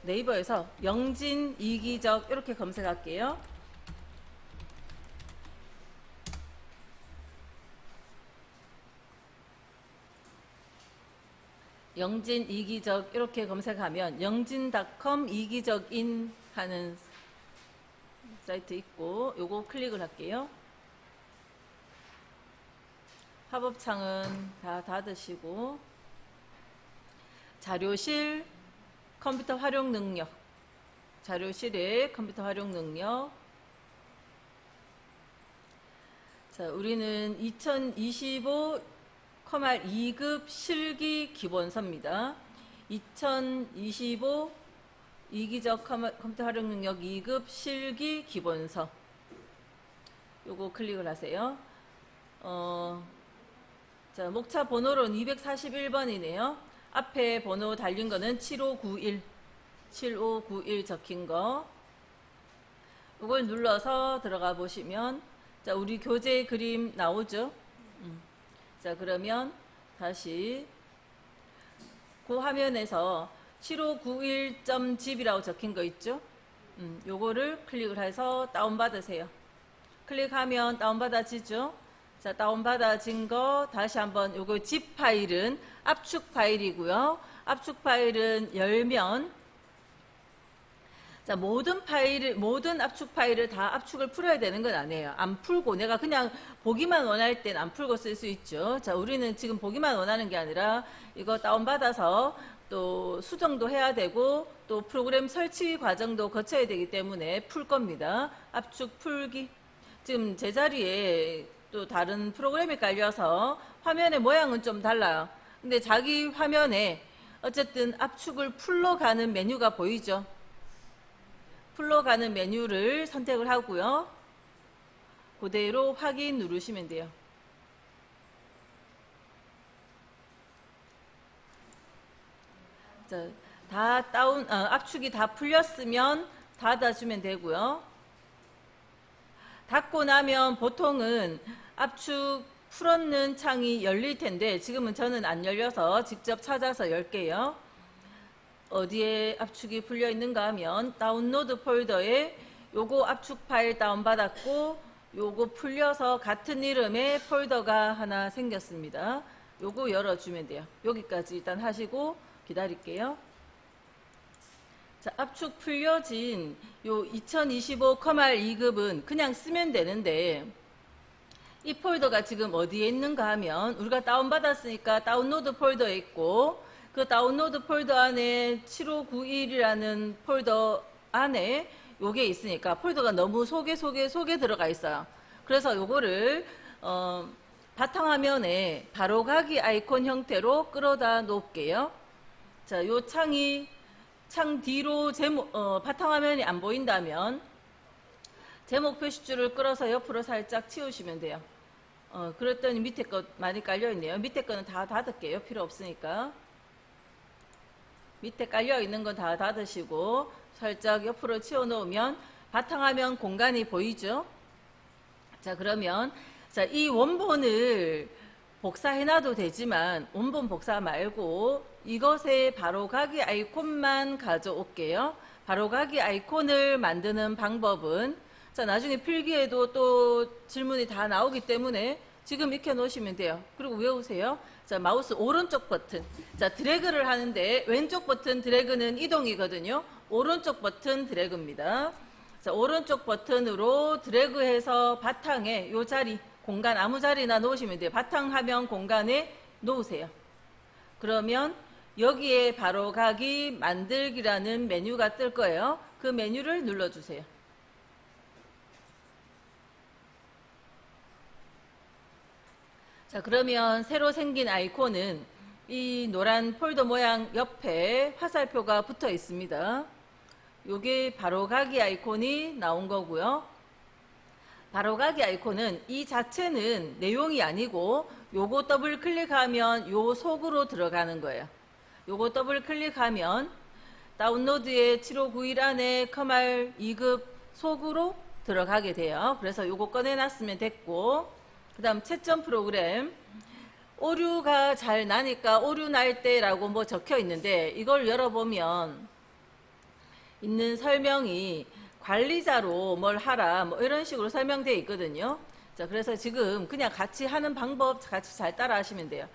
네이버에서 영진 이기적 이렇게 검색할게요. 영진 이기적 이렇게 검색하면 영진닷컴 이기적인 하는 사이트 있고 요거 클릭을 할게요. 팝업창은 다 닫으시고 자료실 컴퓨터 활용 능력, 자료실의 컴퓨터 활용 능력. 자, 우리는 2025 커말 2급 실기 기본서입니다. 2025 이기적 컴퓨터 활용 능력 2급 실기 기본서. 요거 클릭을 하세요. 자, 목차 번호로는 241번이네요. 앞에 번호 달린 거는 7591 적힌 거. 이걸 눌러서 들어가 보시면 자, 우리 교재 그림 나오죠? 자, 그러면 다시 그 화면에서 7591.zip이라고 적힌 거 있죠? 요거를 클릭을 해서 다운받으세요. 클릭하면 다운받아지죠? 자, 다운받아진 거 다시 한번 요거 zip 파일은 압축 파일이고요. 압축 파일은 열면 자, 모든 압축 파일을 다 압축을 풀어야 되는 건 아니에요. 안 풀고 내가 그냥 보기만 원할 땐 안 풀고 쓸 수 있죠. 자, 우리는 지금 보기만 원하는 게 아니라 이거 다운받아서 또 수정도 해야 되고 또 프로그램 설치 과정도 거쳐야 되기 때문에 풀 겁니다. 압축 풀기. 지금 제자리에 또 다른 프로그램이 깔려서 화면의 모양은 좀 달라요. 근데 자기 화면에 어쨌든 압축을 풀러 가는 메뉴가 보이죠. 풀러 가는 메뉴를 선택을 하고요. 그대로 확인 누르시면 돼요. 자, 압축이 다 풀렸으면 닫아주면 되고요. 닫고 나면 보통은 압축 풀었는 창이 열릴 텐데 지금은 저는 안 열려서 직접 찾아서 열게요. 어디에 압축이 풀려 있는가 하면 다운로드 폴더에 요거 압축 파일 다운받았고 요거 풀려서 같은 이름의 폴더가 하나 생겼습니다. 요거 열어주면 돼요. 여기까지 일단 하시고 기다릴게요. 자, 압축 풀려진 요 2025 커말 2급은 그냥 쓰면 되는데 이 폴더가 지금 어디에 있는가 하면 우리가 다운받았으니까 다운로드 폴더에 있고 그 다운로드 폴더 안에 7591이라는 폴더 안에 요게 있으니까 폴더가 너무 속에 들어가 있어요. 그래서 요거를 바탕화면에 바로가기 아이콘 형태로 끌어다 놓을게요. 자, 요 창 뒤로 바탕화면이 안 보인다면 제목 표시줄을 끌어서 옆으로 살짝 치우시면 돼요. 그랬더니 밑에 거 많이 깔려 있네요. 밑에 거는 다 닫을게요. 필요 없으니까. 밑에 깔려 있는 건 다 닫으시고 살짝 옆으로 치워 놓으면 바탕화면 공간이 보이죠? 자, 그러면 자, 이 원본을 복사해 놔도 되지만 원본 복사 말고 이것에 바로가기 아이콘만 가져올게요. 바로가기 아이콘을 만드는 방법은 자, 나중에 필기에도 또 질문이 다 나오기 때문에 지금 익혀 놓으시면 돼요. 그리고 외우세요. 자, 마우스 오른쪽 버튼. 자, 드래그를 하는데 왼쪽 버튼 드래그는 이동이거든요. 오른쪽 버튼 드래그입니다. 자, 오른쪽 버튼으로 드래그해서 바탕에 요 자리, 공간 아무 자리나 놓으시면 돼요. 바탕 화면 공간에 놓으세요. 그러면 여기에 바로가기 만들기라는 메뉴가 뜰 거예요. 그 메뉴를 눌러주세요. 자, 그러면 새로 생긴 아이콘은 이 노란 폴더 모양 옆에 화살표가 붙어 있습니다. 요게 바로가기 아이콘이 나온 거고요. 바로가기 아이콘은 이 자체는 내용이 아니고 요거 더블 클릭하면 요 속으로 들어가는 거예요. 요거 더블 클릭하면 다운로드에 7591 안에 커말 2급 속으로 들어가게 돼요. 그래서 요거 꺼내놨으면 됐고, 그 다음 채점 프로그램 오류가 잘 나니까 오류 날 때라고 뭐 적혀 있는데 이걸 열어보면 있는 설명이 관리자로 뭘 하라 뭐 이런 식으로 설명되어 있거든요. 자, 그래서 지금 그냥 같이 하는 방법 같이 잘 따라 하시면 돼요.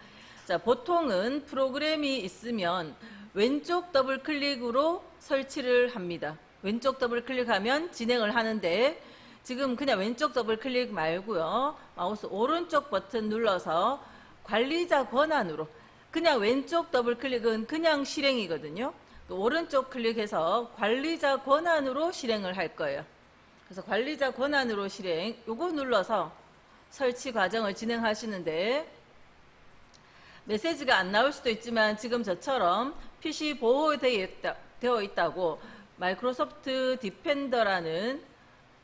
자, 보통은 프로그램이 있으면 왼쪽 더블 클릭으로 설치를 합니다. 왼쪽 더블 클릭하면 진행을 하는데 지금 그냥 왼쪽 더블 클릭 말고요. 마우스 오른쪽 버튼 눌러서 관리자 권한으로 그냥 왼쪽 더블 클릭은 그냥 실행이거든요. 오른쪽 클릭해서 관리자 권한으로 실행을 할 거예요. 그래서 관리자 권한으로 실행 요거 눌러서 설치 과정을 진행하시는데 메시지가 안 나올 수도 있지만 지금 저처럼 PC 보호되어 있다고 마이크로소프트 디펜더라는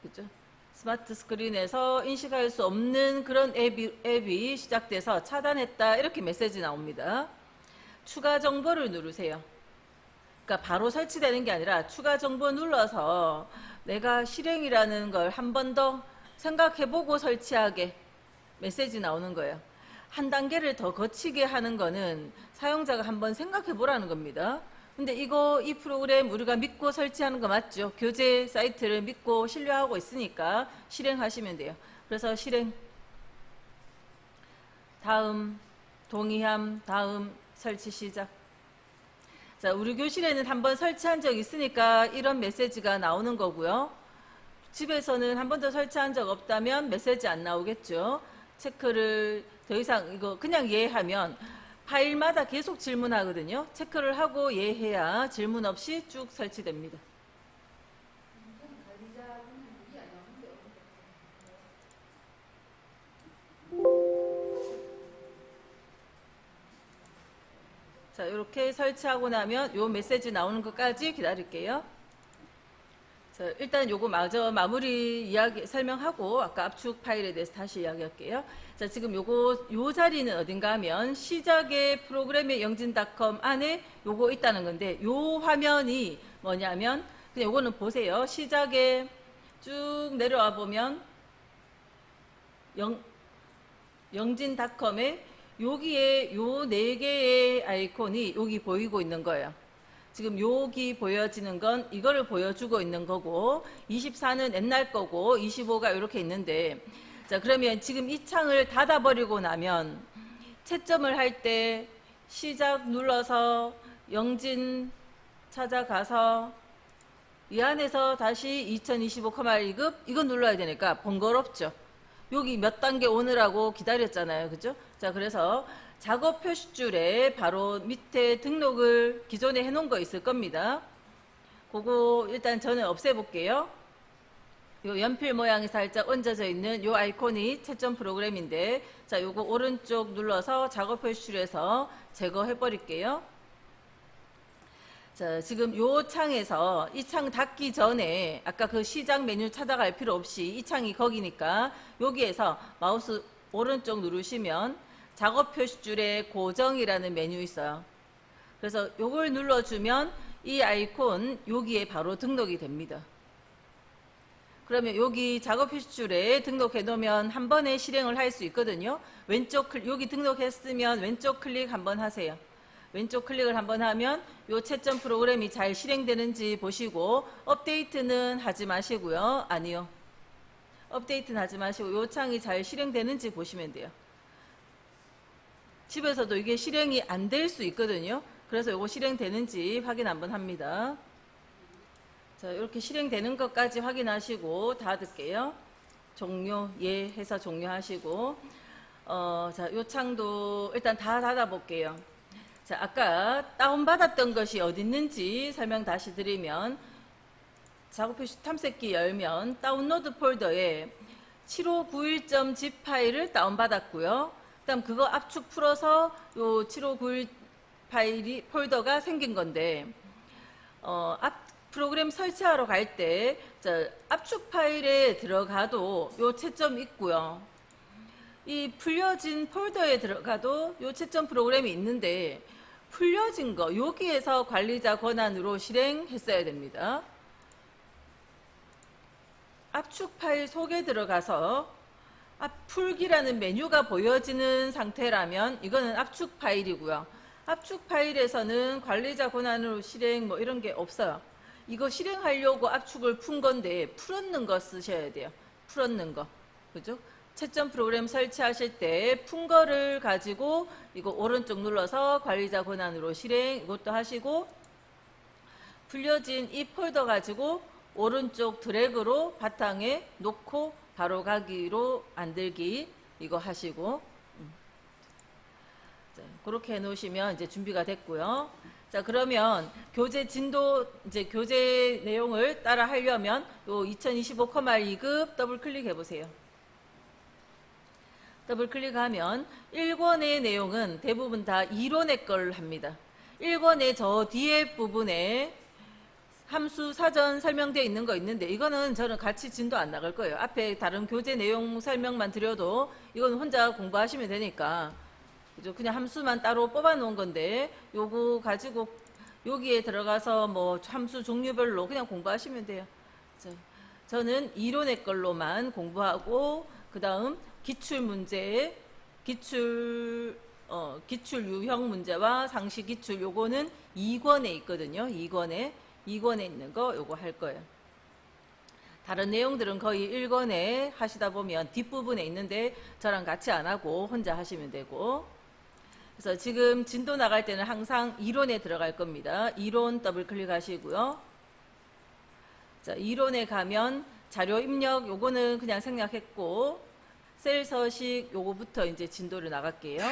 그죠? 스마트 스크린에서 인식할 수 없는 그런 앱이 시작돼서 차단했다 이렇게 메시지 나옵니다. 추가 정보를 누르세요. 그러니까 바로 설치되는 게 아니라 추가 정보 눌러서 내가 실행이라는 걸 한 번 더 생각해보고 설치하게 메시지 나오는 거예요. 한 단계를 더 거치게 하는 거는 사용자가 한번 생각해보라는 겁니다. 근데 이 프로그램 우리가 믿고 설치하는 거 맞죠? 교재 사이트를 믿고 신뢰하고 있으니까 실행하시면 돼요. 그래서 실행, 다음, 동의함, 다음, 설치 시작. 자, 우리 교실에는 한번 설치한 적 있으니까 이런 메시지가 나오는 거고요. 집에서는 한 번도 설치한 적 없다면 메시지 안 나오겠죠. 체크를 더 이상 이거 그냥 예하면 파일마다 계속 질문하거든요. 체크를 하고 예해야 질문 없이 쭉 설치됩니다. 자, 이렇게 설치하고 나면 요 메시지 나오는 것까지 기다릴게요. 자, 일단 요거 마저 마무리 이야기 설명하고 아까 압축 파일에 대해서 다시 이야기할게요. 자, 지금 요 자리는 어딘가 하면 시작의 프로그램의 영진닷컴 안에 요거 있다는 건데 요 화면이 뭐냐면 그냥 요거는 보세요. 시작에 쭉 내려와 보면 영진닷컴에 여기에 요 4개의 아이콘이 여기 보이고 있는 거예요. 지금 여기 보여지는 건 이거를 보여주고 있는 거고 24는 옛날 거고 25가 이렇게 있는데 자, 그러면 지금 이 창을 닫아버리고 나면 채점을 할 때 시작 눌러서 영진 찾아가서 이 안에서 다시 2025, 1급 이거 눌러야 되니까 번거롭죠. 여기 몇 단계 오느라고 기다렸잖아요. 그죠? 자, 그래서 작업 표시줄에 바로 밑에 등록을 기존에 해놓은 거 있을 겁니다. 그거 일단 저는 없애볼게요. 요 연필 모양이 살짝 얹어져 있는 요 아이콘이 채점 프로그램인데 자, 요거 오른쪽 눌러서 작업 표시줄에서 제거해 버릴게요. 자, 지금 요 창에서 이 창 닫기 전에 아까 그 시작 메뉴 찾아갈 필요 없이 이 창이 거기니까 여기에서 마우스 오른쪽 누르시면 작업 표시줄에 고정이라는 메뉴 있어요. 그래서 요걸 눌러주면 이 아이콘 여기에 바로 등록이 됩니다. 그러면 여기 작업 표시줄에 등록해 놓으면 한 번에 실행을 할 수 있거든요. 여기 등록했으면 왼쪽 클릭 한번 하세요. 왼쪽 클릭을 한번 하면 요 채점 프로그램이 잘 실행되는지 보시고 업데이트는 하지 마시고요. 아니요. 업데이트는 하지 마시고 요 창이 잘 실행되는지 보시면 돼요. 집에서도 이게 실행이 안 될 수 있거든요. 그래서 요거 실행되는지 확인 한번 합니다. 자, 이렇게 실행되는 것까지 확인하시고 닫을게요. 종료, 예 해서 종료하시고 자, 요 창도 일단 다 닫아볼게요. 자, 아까 다운받았던 것이 어디 있는지 설명 다시 드리면 작업표시 탐색기 열면 다운로드 폴더에 7591.zip 파일을 다운받았고요. 그다음 그거 압축 풀어서 요 7591 폴더가 생긴 건데 프로그램 설치하러 갈 때 압축 파일에 들어가도 요 채점 있고요. 이 풀려진 폴더에 들어가도 요 채점 프로그램이 있는데 풀려진 거 여기에서 관리자 권한으로 실행했어야 됩니다. 압축 파일 속에 들어가서 풀기라는 메뉴가 보여지는 상태라면 이거는 압축 파일이고요. 압축 파일에서는 관리자 권한으로 실행 뭐 이런 게 없어요. 이거 실행하려고 압축을 푼 건데 풀었는 거 쓰셔야 돼요. 풀었는 거. 그죠? 채점 프로그램 설치하실 때 푼 거를 가지고 이거 오른쪽 눌러서 관리자 권한으로 실행 이것도 하시고, 풀려진 이 폴더 가지고 오른쪽 드래그로 바탕에 놓고 바로 가기로 만들기 이거 하시고, 자, 그렇게 해 놓으시면 이제 준비가 됐고요. 자, 그러면 교재 진도, 이제 교재 내용을 따라 하려면 요 2025 2급 더블 클릭해 보세요. 더블 클릭하면 1권의 내용은 대부분 다 이론의 걸 합니다. 1권의 저 뒤에 부분에 함수 사전 설명되어 있는 거 있는데 이거는 저는 같이 진도 안 나갈 거예요. 앞에 다른 교재 내용 설명만 드려도 이건 혼자 공부하시면 되니까, 그죠? 그냥 함수만 따로 뽑아 놓은 건데 요거 가지고 여기에 들어가서 뭐 함수 종류별로 그냥 공부하시면 돼요. 자, 저는 이론의 걸로만 공부하고 그 다음 기출 문제, 기출 유형 문제와 상식 기출 요거는 2권에 있거든요. 2권에 있는 거 요거 할 거예요. 다른 내용들은 거의 1권에 하시다 보면 뒷부분에 있는데 저랑 같이 안 하고 혼자 하시면 되고, 그래서 지금 진도 나갈 때는 항상 이론에 들어갈 겁니다. 이론 더블 클릭하시고요. 자, 이론에 가면 자료 입력 요거는 그냥 생략했고, 셀 서식 요거부터 이제 진도를 나갈게요.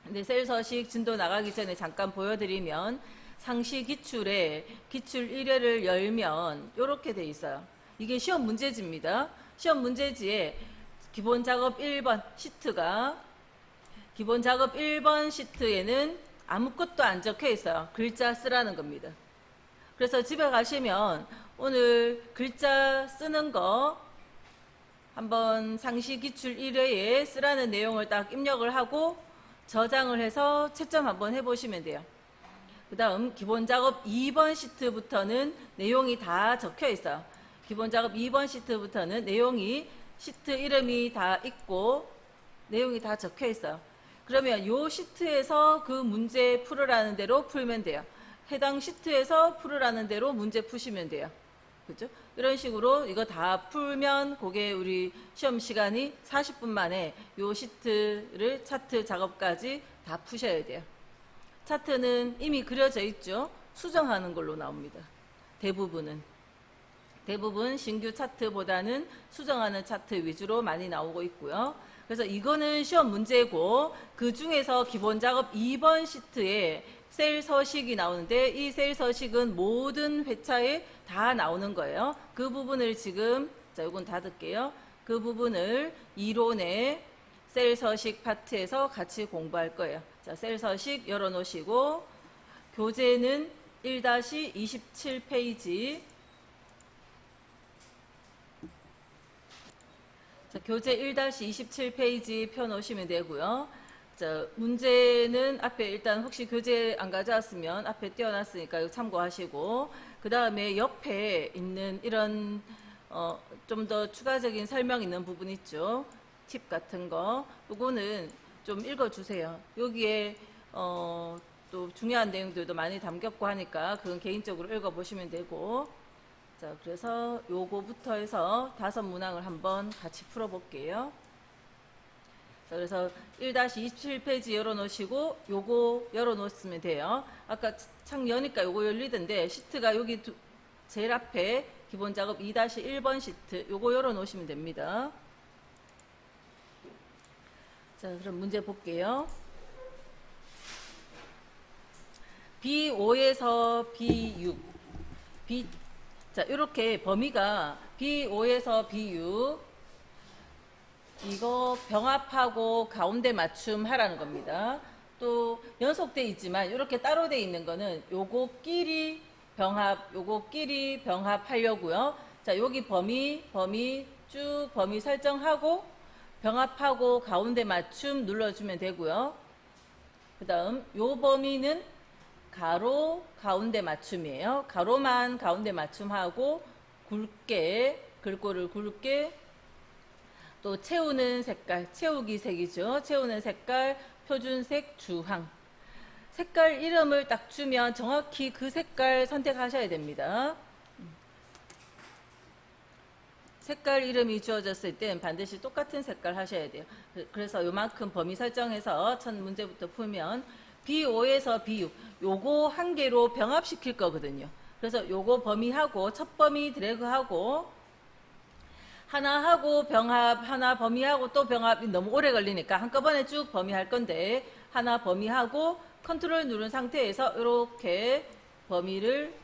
근데 셀 서식 진도 나가기 전에 잠깐 보여드리면, 상시 기출에 기출 1회를 열면 이렇게 돼 있어요. 이게 시험 문제지입니다. 시험 문제지에 기본 작업 1번 시트가, 기본 작업 1번 시트에는 아무것도 안 적혀 있어요. 글자 쓰라는 겁니다. 그래서 집에 가시면 오늘 글자 쓰는 거 한번 상시 기출 1회에 쓰라는 내용을 딱 입력을 하고 저장을 해서 채점 한번 해보시면 돼요. 그 다음 기본 작업 2번 시트부터는 내용이 다 적혀 있어요. 기본 작업 2번 시트부터는 내용이 시트 이름이 다 있고 내용이 다 적혀 있어요. 그러면 요 시트에서 그 문제 풀으라는 대로 풀면 돼요. 해당 시트에서 풀으라는 대로 문제 푸시면 돼요. 그죠? 이런 식으로 이거 다 풀면 그게 우리 시험 시간이 40분 만에 요 시트를 차트 작업까지 다 푸셔야 돼요. 차트는 이미 그려져 있죠. 수정하는 걸로 나옵니다. 대부분 신규 차트보다는 수정하는 차트 위주로 많이 나오고 있고요. 그래서 이거는 시험 문제고, 그 중에서 기본 작업 2번 시트에 셀 서식이 나오는데 이 셀 서식은 모든 회차에 다 나오는 거예요. 그 부분을 지금, 자, 이건 닫을게요. 그 부분을 이론의 셀 서식 파트에서 같이 공부할 거예요. 자, 셀 서식 열어 놓으시고, 교재는 1-27페이지. 자, 교재 1-27페이지 펴 놓으시면 되고요. 자, 문제는 앞에 일단 혹시 교재 안 가져왔으면 앞에 띄워놨으니까 이거 참고하시고, 그 다음에 옆에 있는 이런 좀 더 추가적인 설명 있는 부분 있죠. 팁 같은 거. 요거는 좀 읽어주세요. 여기에 또 중요한 내용들도 많이 담겼고 하니까 그건 개인적으로 읽어보시면 되고, 자, 그래서 요거부터 해서 5문항을 한번 같이 풀어볼게요. 자, 그래서 1-27페이지 열어놓으시고 요거 열어놓으시면 돼요. 아까 창 여니까 요거 열리던데 시트가 여기 제일 앞에 기본 작업 2-1번 시트 요거 열어놓으시면 됩니다. 자, 그럼 문제 볼게요. B5에서 B6. 자, 이렇게 범위가 B5에서 B6. 이거 병합하고 가운데 맞춤 하라는 겁니다. 또 연속돼 있지만 이렇게 따로 돼 있는 거는 요거끼리 병합하려고요. 자, 여기 범위 쭉 범위 설정하고 병합하고 가운데 맞춤 눌러주면 되고요. 그 다음 요 범위는 가로 가운데 맞춤이에요. 가로만 가운데 맞춤하고 굵게, 글꼴을 굵게, 또 채우는 색깔, 채우기 색이죠. 채우는 색깔, 표준색, 주황. 색깔 이름을 딱 주면 정확히 그 색깔 선택하셔야 됩니다. 색깔 이름이 주어졌을 땐 반드시 똑같은 색깔 하셔야 돼요. 그래서 요만큼 범위 설정해서 첫 문제부터 풀면 B5에서 B6 요거 한 개로 병합시킬 거거든요. 그래서 요거 범위하고 첫 범위 드래그하고 하나 하고 병합, 하나 범위하고 또 병합이 너무 오래 걸리니까 한꺼번에 쭉 범위할 건데 하나 범위하고 컨트롤 누른 상태에서 이렇게 범위를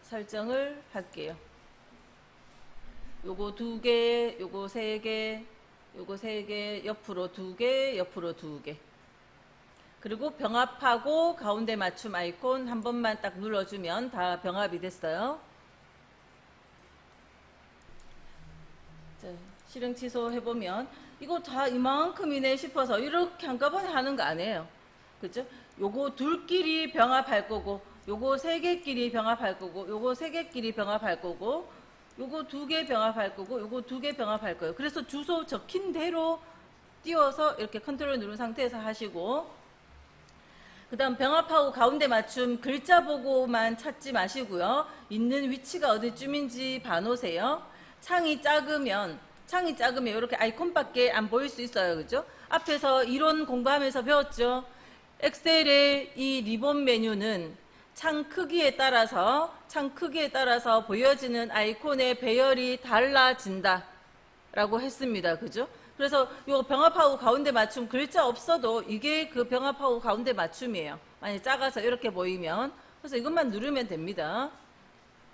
설정을 할게요. 요거 2개, 요거 3개, 요거 3개, 옆으로 2개, 옆으로 2개. 그리고 병합하고 가운데 맞춤 아이콘 한 번만 딱 눌러주면 다 병합이 됐어요. 자, 실행 취소 해보면 이거 다 이만큼이네 싶어서 이렇게 한꺼번에 하는 거 아니에요. 그죠? 요거 둘끼리 병합할 거고 요거 3개끼리 병합할 거고 요거 3개끼리 병합할 거고 요거 2개 병합할 거고 요거 2개 병합할 거예요. 그래서 주소 적힌 대로 띄워서 이렇게 컨트롤 누른 상태에서 하시고 그 다음 병합하고 가운데 맞춤 글자 보고만 찾지 마시고요. 있는 위치가 어디쯤인지 봐놓으세요. 창이 작으면 이렇게 아이콘밖에 안 보일 수 있어요. 그죠? 앞에서 이론 공부하면서 배웠죠. 엑셀의 이 리본 메뉴는 창 크기에 따라서 보여지는 아이콘의 배열이 달라진다 라고 했습니다. 그죠? 그래서 요 병합하고 가운데 맞춤 글자 없어도 이게 그 병합하고 가운데 맞춤이에요. 만약 작아서 이렇게 보이면. 그래서 이것만 누르면 됩니다.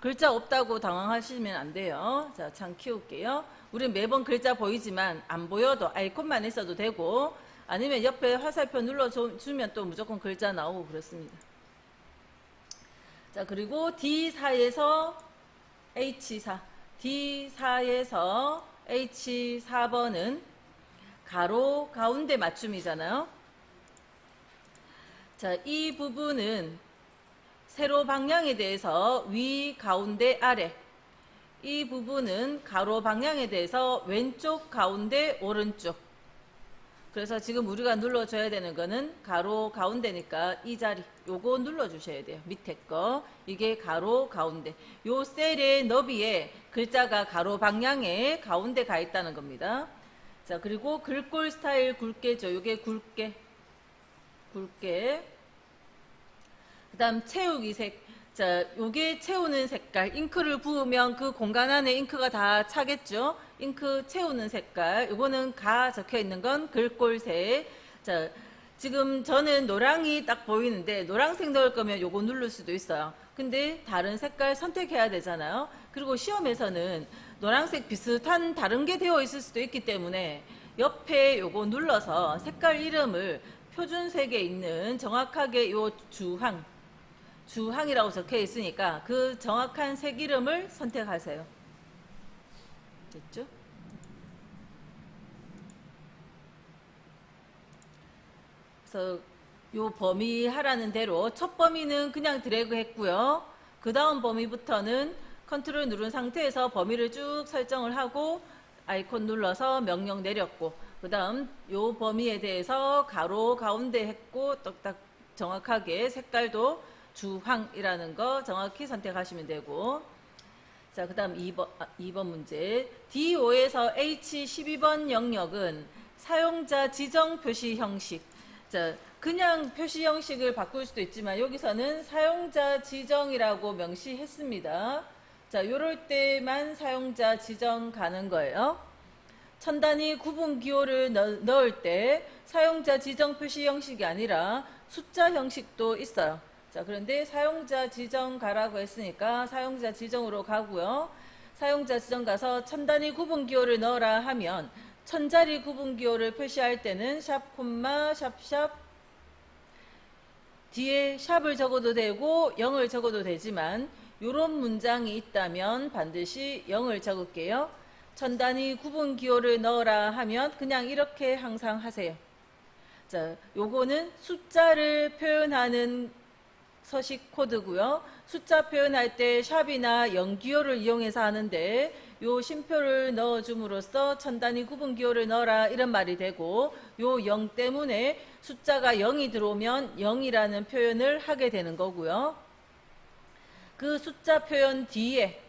글자 없다고 당황하시면 안 돼요. 자, 창 키울게요. 우리 매번 글자 보이지만 안 보여도 아이콘만 있어도 되고 아니면 옆에 화살표 눌러주면 또 무조건 글자 나오고 그렇습니다. 자, 그리고 D4에서 H4, D4에서 H4번은 가로 가운데 맞춤이잖아요. 자, 이 부분은 세로 방향에 대해서 위, 가운데, 아래. 이 부분은 가로 방향에 대해서 왼쪽, 가운데, 오른쪽. 그래서 지금 우리가 눌러줘야 되는 거는 가로 가운데니까 이 자리 요거 눌러주셔야 돼요. 밑에 거 이게 가로 가운데 요 셀의 너비에 글자가 가로 방향에 가운데 가 있다는 겁니다. 자, 그리고 글꼴 스타일 굵게죠. 요게 굵게 그 다음 채우기 색. 자, 요게 채우는 색깔. 잉크를 부으면 그 공간 안에 잉크가 다 차겠죠. 잉크 채우는 색깔. 요거는 가 적혀 있는 건 글꼴색. 자, 지금 저는 노랑이 딱 보이는데 노란색 넣을 거면 요거 누를 수도 있어요. 근데 다른 색깔 선택해야 되잖아요. 그리고 시험에서는 노란색 비슷한 다른 게 되어 있을 수도 있기 때문에 옆에 요거 눌러서 색깔 이름을 표준색에 있는 정확하게 요 주항이라고 적혀 있으니까 그 정확한 색 이름을 선택하세요. 됐죠? 그래서 요 범위 하라는 대로 첫 범위는 그냥 드래그 했고요. 그 다음 범위부터는 컨트롤 누른 상태에서 범위를 쭉 설정을 하고 아이콘 눌러서 명령 내렸고 그 다음 요 범위에 대해서 가로 가운데 했고 딱 정확하게 색깔도 주황이라는 거 정확히 선택하시면 되고 자, 그 다음 2번 문제 D5에서 H12번 영역은 사용자 지정 표시 형식. 자, 그냥 표시 형식을 바꿀 수도 있지만 여기서는 사용자 지정이라고 명시했습니다. 자, 요럴 때만 사용자 지정 가는 거예요. 천 단위 구분 기호를 넣을 때 사용자 지정 표시 형식이 아니라 숫자 형식도 있어요. 자, 그런데 사용자 지정 가라고 했으니까 사용자 지정으로 가고요. 사용자 지정 가서 천 단위 구분 기호를 넣어라 하면 천자리 구분 기호를 표시할 때는 샵 콤마 샵샵 뒤에 샵을 적어도 되고 0을 적어도 되지만 이런 문장이 있다면 반드시 0을 적을게요. 천 단위 구분 기호를 넣어라 하면 그냥 이렇게 항상 하세요. 자, 요거는 숫자를 표현하는 서식 코드고요. 숫자 표현할 때 샵이나 영기호를 이용해서 하는데 요 쉼표를 넣어줌으로써 천 단위 구분 기호를 넣어라 이런 말이 되고, 요 0 때문에 숫자가 0이 들어오면 0이라는 표현을 하게 되는 거고요. 그 숫자 표현 뒤에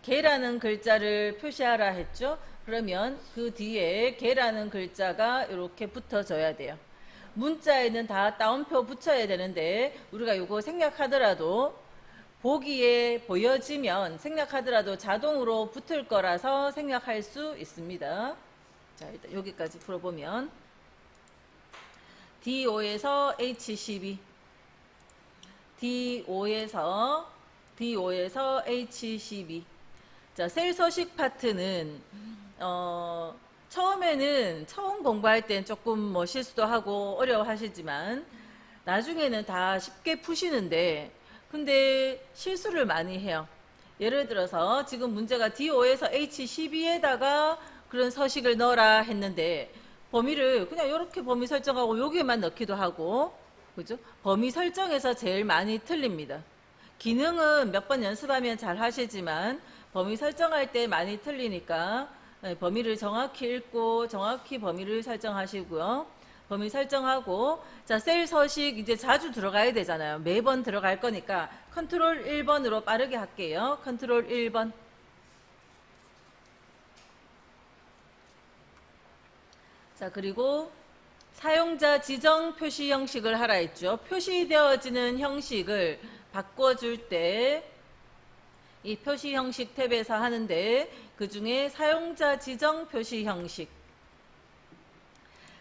개라는 글자를 표시하라 했죠. 그러면 그 뒤에 개라는 글자가 이렇게 붙어줘야 돼요. 문자에는 다 따옴표 붙여야 되는데 우리가 이거 생략하더라도 보기에 보여지면 생략하더라도 자동으로 붙을 거라서 생략할 수 있습니다. 자, 일단 여기까지 풀어보면 D5에서 H12, D5에서 H12. 자, 셀 서식 파트는 처음에는 처음 공부할 땐 조금 뭐 실수도 하고 어려워하시지만 나중에는 다 쉽게 푸시는데, 근데 실수를 많이 해요. 예를 들어서 지금 문제가 D5에서 H12에다가 그런 서식을 넣어라 했는데 범위를 그냥 이렇게 범위 설정하고 여기에만 넣기도 하고, 그죠? 범위 설정에서 제일 많이 틀립니다. 기능은 몇 번 연습하면 잘 하시지만 범위 설정할 때 많이 틀리니까 범위를 정확히 읽고 정확히 범위를 설정하시고요. 범위 설정하고, 자, 셀 서식 이제 자주 들어가야 되잖아요. 매번 들어갈 거니까 컨트롤 1번으로 빠르게 할게요. 컨트롤 1번. 자, 그리고 사용자 지정 표시 형식을 하라 했죠. 표시되어지는 형식을 바꿔줄 때 이 표시 형식 탭에서 하는데, 그 중에 사용자 지정 표시 형식,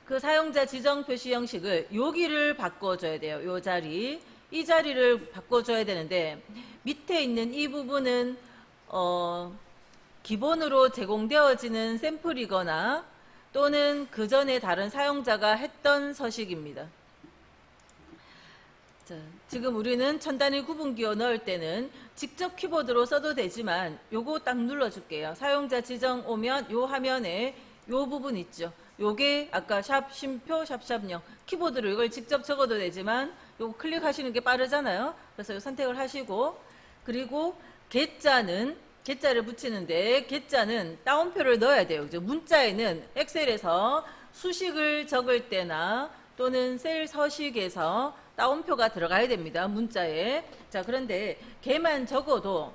그 사용자 지정 표시 형식을 여기를 바꿔줘야 돼요. 요 자리, 이 자리를 바꿔줘야 되는데 밑에 있는 이 부분은 기본으로 제공되어지는 샘플이거나 또는 그 전에 다른 사용자가 했던 서식입니다. 자, 지금 우리는 천 단위 구분 기호 넣을 때는 직접 키보드로 써도 되지만 요거 딱 눌러줄게요. 사용자 지정 오면 요 화면에 요 부분 있죠. 요게 아까 샵 쉼표 샵샵 0 키보드로 이걸 직접 적어도 되지만 요거 클릭하시는 게 빠르잖아요. 그래서 요 선택을 하시고, 그리고 개자를 붙이는데 개자는 따옴표를 넣어야 돼요. 그죠? 문자에는 엑셀에서 수식을 적을 때나 또는 셀 서식에서 따옴표가 들어가야 됩니다. 문자에. 자, 그런데 개만 적어도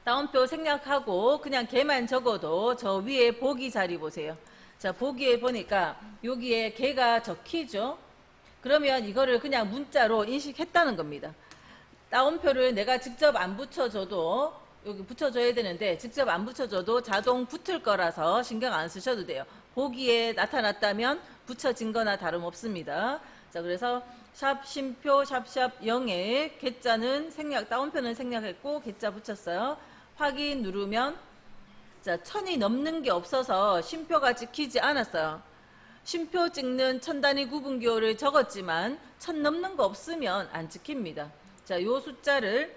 따옴표 생략하고 그냥 개만 적어도 저 위에 보기 자리 보세요. 자, 보기에 보니까 여기에 개가 적히죠. 그러면 이거를 그냥 문자로 인식했다는 겁니다. 따옴표를 내가 직접 안 붙여줘도, 여기 붙여줘야 되는데 직접 안 붙여줘도 자동 붙을 거라서 신경 안 쓰셔도 돼요. 보기에 나타났다면 붙여진 거나 다름없습니다. 자, 그래서 샵 쉼표 샵샵 0에 개자는 따옴표는 생략했고 개자 붙였어요. 확인 누르면, 자, 1000이 넘는 게 없어서 쉼표가 찍히지 않았어요. 쉼표 찍는 천 단위 구분 기호를 적었지만 1000 넘는 거 없으면 안 찍힙니다. 자, 요 숫자를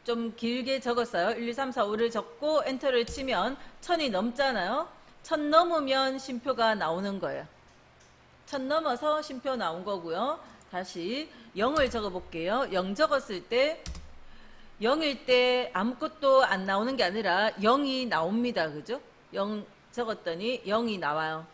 좀 길게 적었어요. 1, 2, 3, 4, 5를 적고 엔터를 치면 1000이 넘잖아요. 1000 넘으면 쉼표가 나오는 거예요. 1000 넘어서 쉼표 나온 거고요. 다시 0을 적어 볼게요. 0 적었을 때 0일 때 아무것도 안 나오는 게 아니라 0이 나옵니다. 그죠? 0 적었더니 0이 나와요.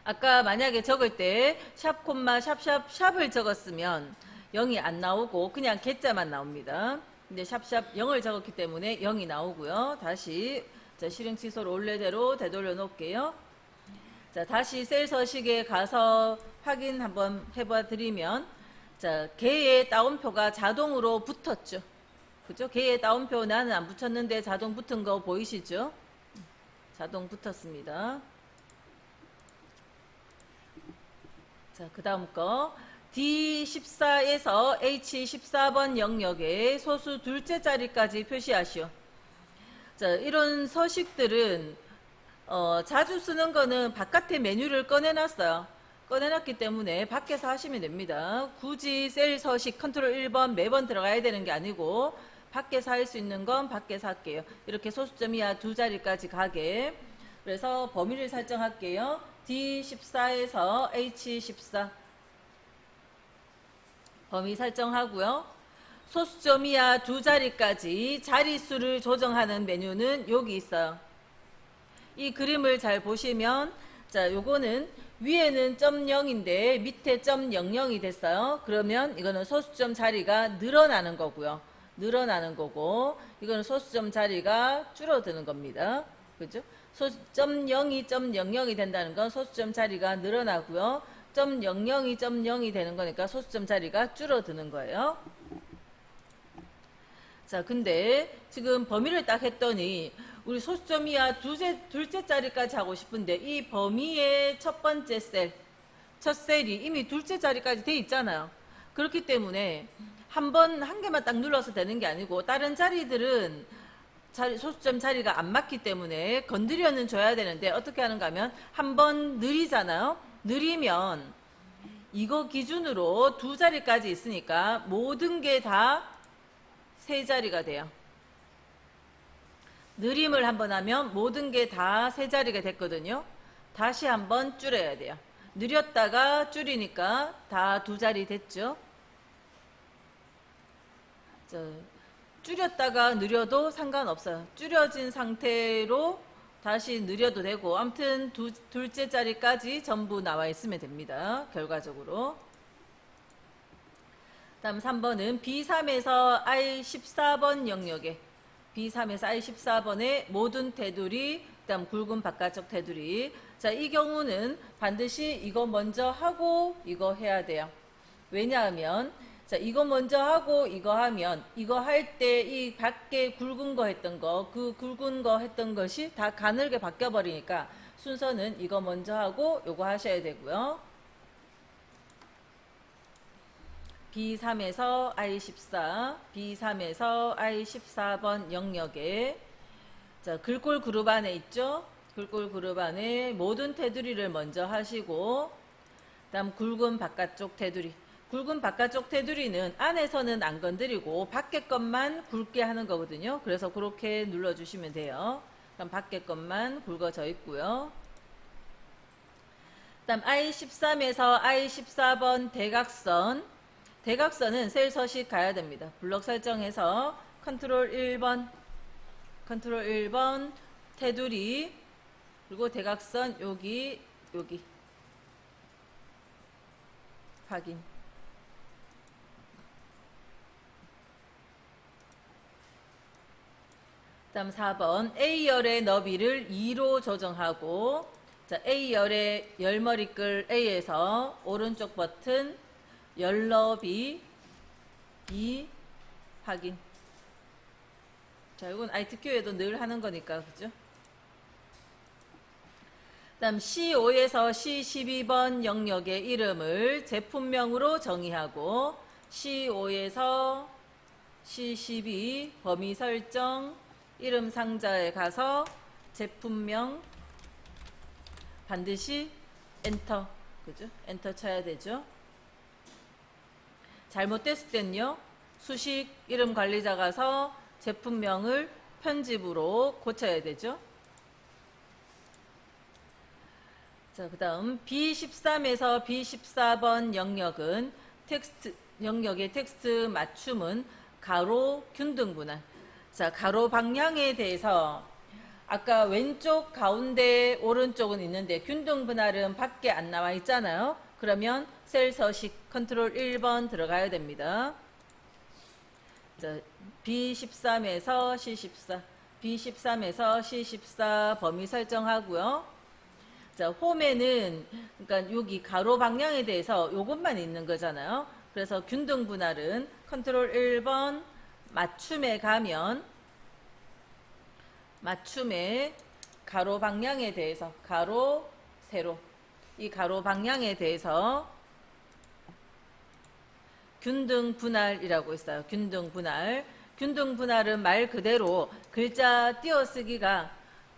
아까 만약에 적을 때 샵 콤마 샵샵 샵을 적었으면 0이 안 나오고 그냥 개자만 나옵니다. 근데 샵샵 0을 적었기 때문에 0이 나오고요. 다시 자, 실행 취소를 원래대로 되돌려 놓을게요. 자, 다시 셀 서식에 가서 확인 한번 해봐 드리면, 자, 개의 따옴표가 자동으로 붙었죠. 그죠? 개의 따옴표 나는 안 붙였는데 자동 붙은 거 보이시죠? 자동 붙었습니다. 자, 그 다음 거 D14에서 H14번 영역에 소수 둘째 자리까지 표시하시오. 자, 이런 서식들은 자주 쓰는 거는 바깥에 메뉴를 꺼내놨어요. 꺼내놨기 때문에 밖에서 하시면 됩니다. 굳이 셀 서식 컨트롤 1번 매번 들어가야 되는 게 아니고 밖에서 할 수 있는 건 밖에서 할게요. 이렇게 소수점 이하 두 자리까지 가게. 그래서 범위를 설정할게요. D14에서 H14 범위 설정하고요. 소수점 이하 두 자리까지 자릿수를 조정하는 메뉴는 여기 있어요. 이 그림을 잘 보시면 자, 요거는 위에는 점 0인데 밑에 점 00이 됐어요. 그러면 이거는 소수점 자리가 늘어나는 거고요. 늘어나는 거고 이거는 소수점 자리가 줄어드는 겁니다. 그죠? 점 0이 점 00이 된다는 건 소수점 자리가 늘어나고요. 점 00이 점 0이 되는 거니까 소수점 자리가 줄어드는 거예요. 자, 근데 지금 범위를 딱 했더니 우리 소수점 이하 둘째 자리까지 하고 싶은데 이 범위의 첫 번째 셀, 첫 셀이 이미 둘째 자리까지 돼 있잖아요. 그렇기 때문에 한 개만 딱 눌러서 되는 게 아니고 다른 자리들은 소수점 자리가 안 맞기 때문에 건드려는 줘야 되는데 어떻게 하는가 하면 한 번 느리잖아요. 느리면 이거 기준으로 두 자리까지 있으니까 모든 게 다 세 자리가 돼요. 느림을 한번 하면 모든 게 다 세 자리가 됐거든요. 다시 한번 줄여야 돼요. 느렸다가 줄이니까 다 두 자리 됐죠. 줄였다가 느려도 상관없어요. 줄여진 상태로 다시 느려도 되고 아무튼 둘째 자리까지 전부 나와 있으면 됩니다. 결과적으로. 다음 3번은 B3에서 I14번 영역에 B3에서 I14번의 모든 테두리, 그다음 굵은 바깥쪽 테두리. 자, 이 경우는 반드시 이거 먼저 하고 이거 해야 돼요. 왜냐하면 자, 이거 먼저 하고 이거 하면 이거 할 때 이 밖에 굵은 거 했던 거, 그 굵은 거 했던 것이 다 가늘게 바뀌어 버리니까 순서는 이거 먼저 하고 요거 하셔야 되고요. B3에서 I14, B3에서 I14번 영역에 자, 글꼴 그룹 안에 있죠? 글꼴 그룹 안에 모든 테두리를 먼저 하시고 다음 굵은 바깥쪽 테두리. 굵은 바깥쪽 테두리는 안에서는 안 건드리고 밖에 것만 굵게 하는 거거든요. 그래서 그렇게 눌러주시면 돼요. 그럼 밖에 것만 굵어져 있고요. 다음 I13에서 I14번 대각선. 대각선은 셀 서식 가야 됩니다. 블록 설정해서 컨트롤 1번 테두리 그리고 대각선 여기 확인. 다음 4번 A열의 너비를 2로 조정하고 자, A열의 열머리끌 A에서 오른쪽 버튼 열너비 2 확인. 자, 이건 ITQ에도 늘 하는 거니까 그죠? 다음 C5에서 C12번 영역의 이름을 제품명으로 정의하고 C5에서 C12 범위 설정 이름 상자에 가서 제품명 반드시 엔터, 그죠? 엔터 쳐야 되죠. 잘못됐을 땐요, 수식 이름 관리자 가서 제품명을 편집으로 고쳐야 되죠. 자, 그 다음 B13에서 B14번 영역은 영역의 텍스트 맞춤은 가로 균등 분할. 자, 가로 방향에 대해서 아까 왼쪽, 가운데, 오른쪽은 있는데 균등 분할은 밖에 안 나와 있잖아요. 그러면 셀 서식 컨트롤 1번 들어가야 됩니다. 자, B13에서 C14, B13에서 C14 범위 설정하고요. 자, 홈에는 그러니까 여기 가로 방향에 대해서 요것만 있는 거잖아요. 그래서 균등 분할은 컨트롤 1번 맞춤에 가면 맞춤에 가로 방향에 대해서 가로 세로 이 가로 방향에 대해서 균등 분할이라고 있어요. 균등 분할. 균등 분할은 말 그대로 글자 띄어쓰기가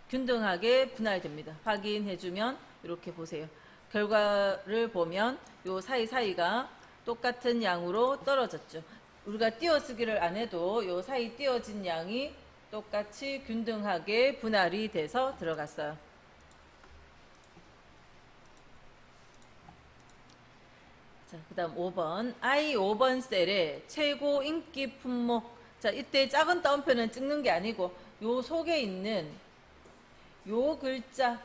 균등하게 분할됩니다. 확인해주면 이렇게 보세요. 결과를 보면 요 사이사이가 똑같은 양으로 떨어졌죠. 우리가 띄어쓰기를 안 해도 요 사이 띄어진 양이 똑같이 균등하게 분할이 돼서 들어갔어요. 자, 그 다음 5번. I5번 셀에 최고 인기 품목. 자, 이때 작은 따옴표는 찍는 게 아니고, 요 속에 있는 요 글자,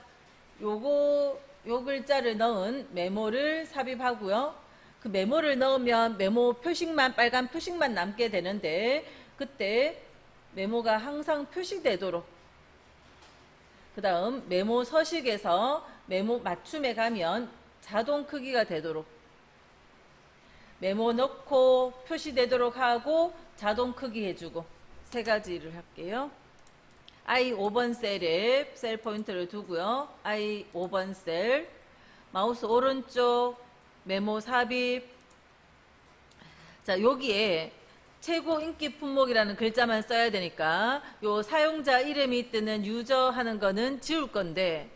요 글자를 넣은 메모를 삽입하고요. 그 메모를 넣으면 메모 표식만, 빨간 표식만 남게 되는데, 그때 메모가 항상 표시되도록. 그 다음 메모 서식에서 메모 맞춤에 가면 자동 크기가 되도록. 메모 넣고 표시되도록 하고 자동 크기 해주고 세 가지를 할게요. I5번 셀에 셀 포인트를 두고요. I5번 셀 마우스 오른쪽 메모 삽입. 자, 여기에 최고 인기 품목이라는 글자만 써야 되니까 요 사용자 이름이 뜨는 유저 하는 거는 지울 건데,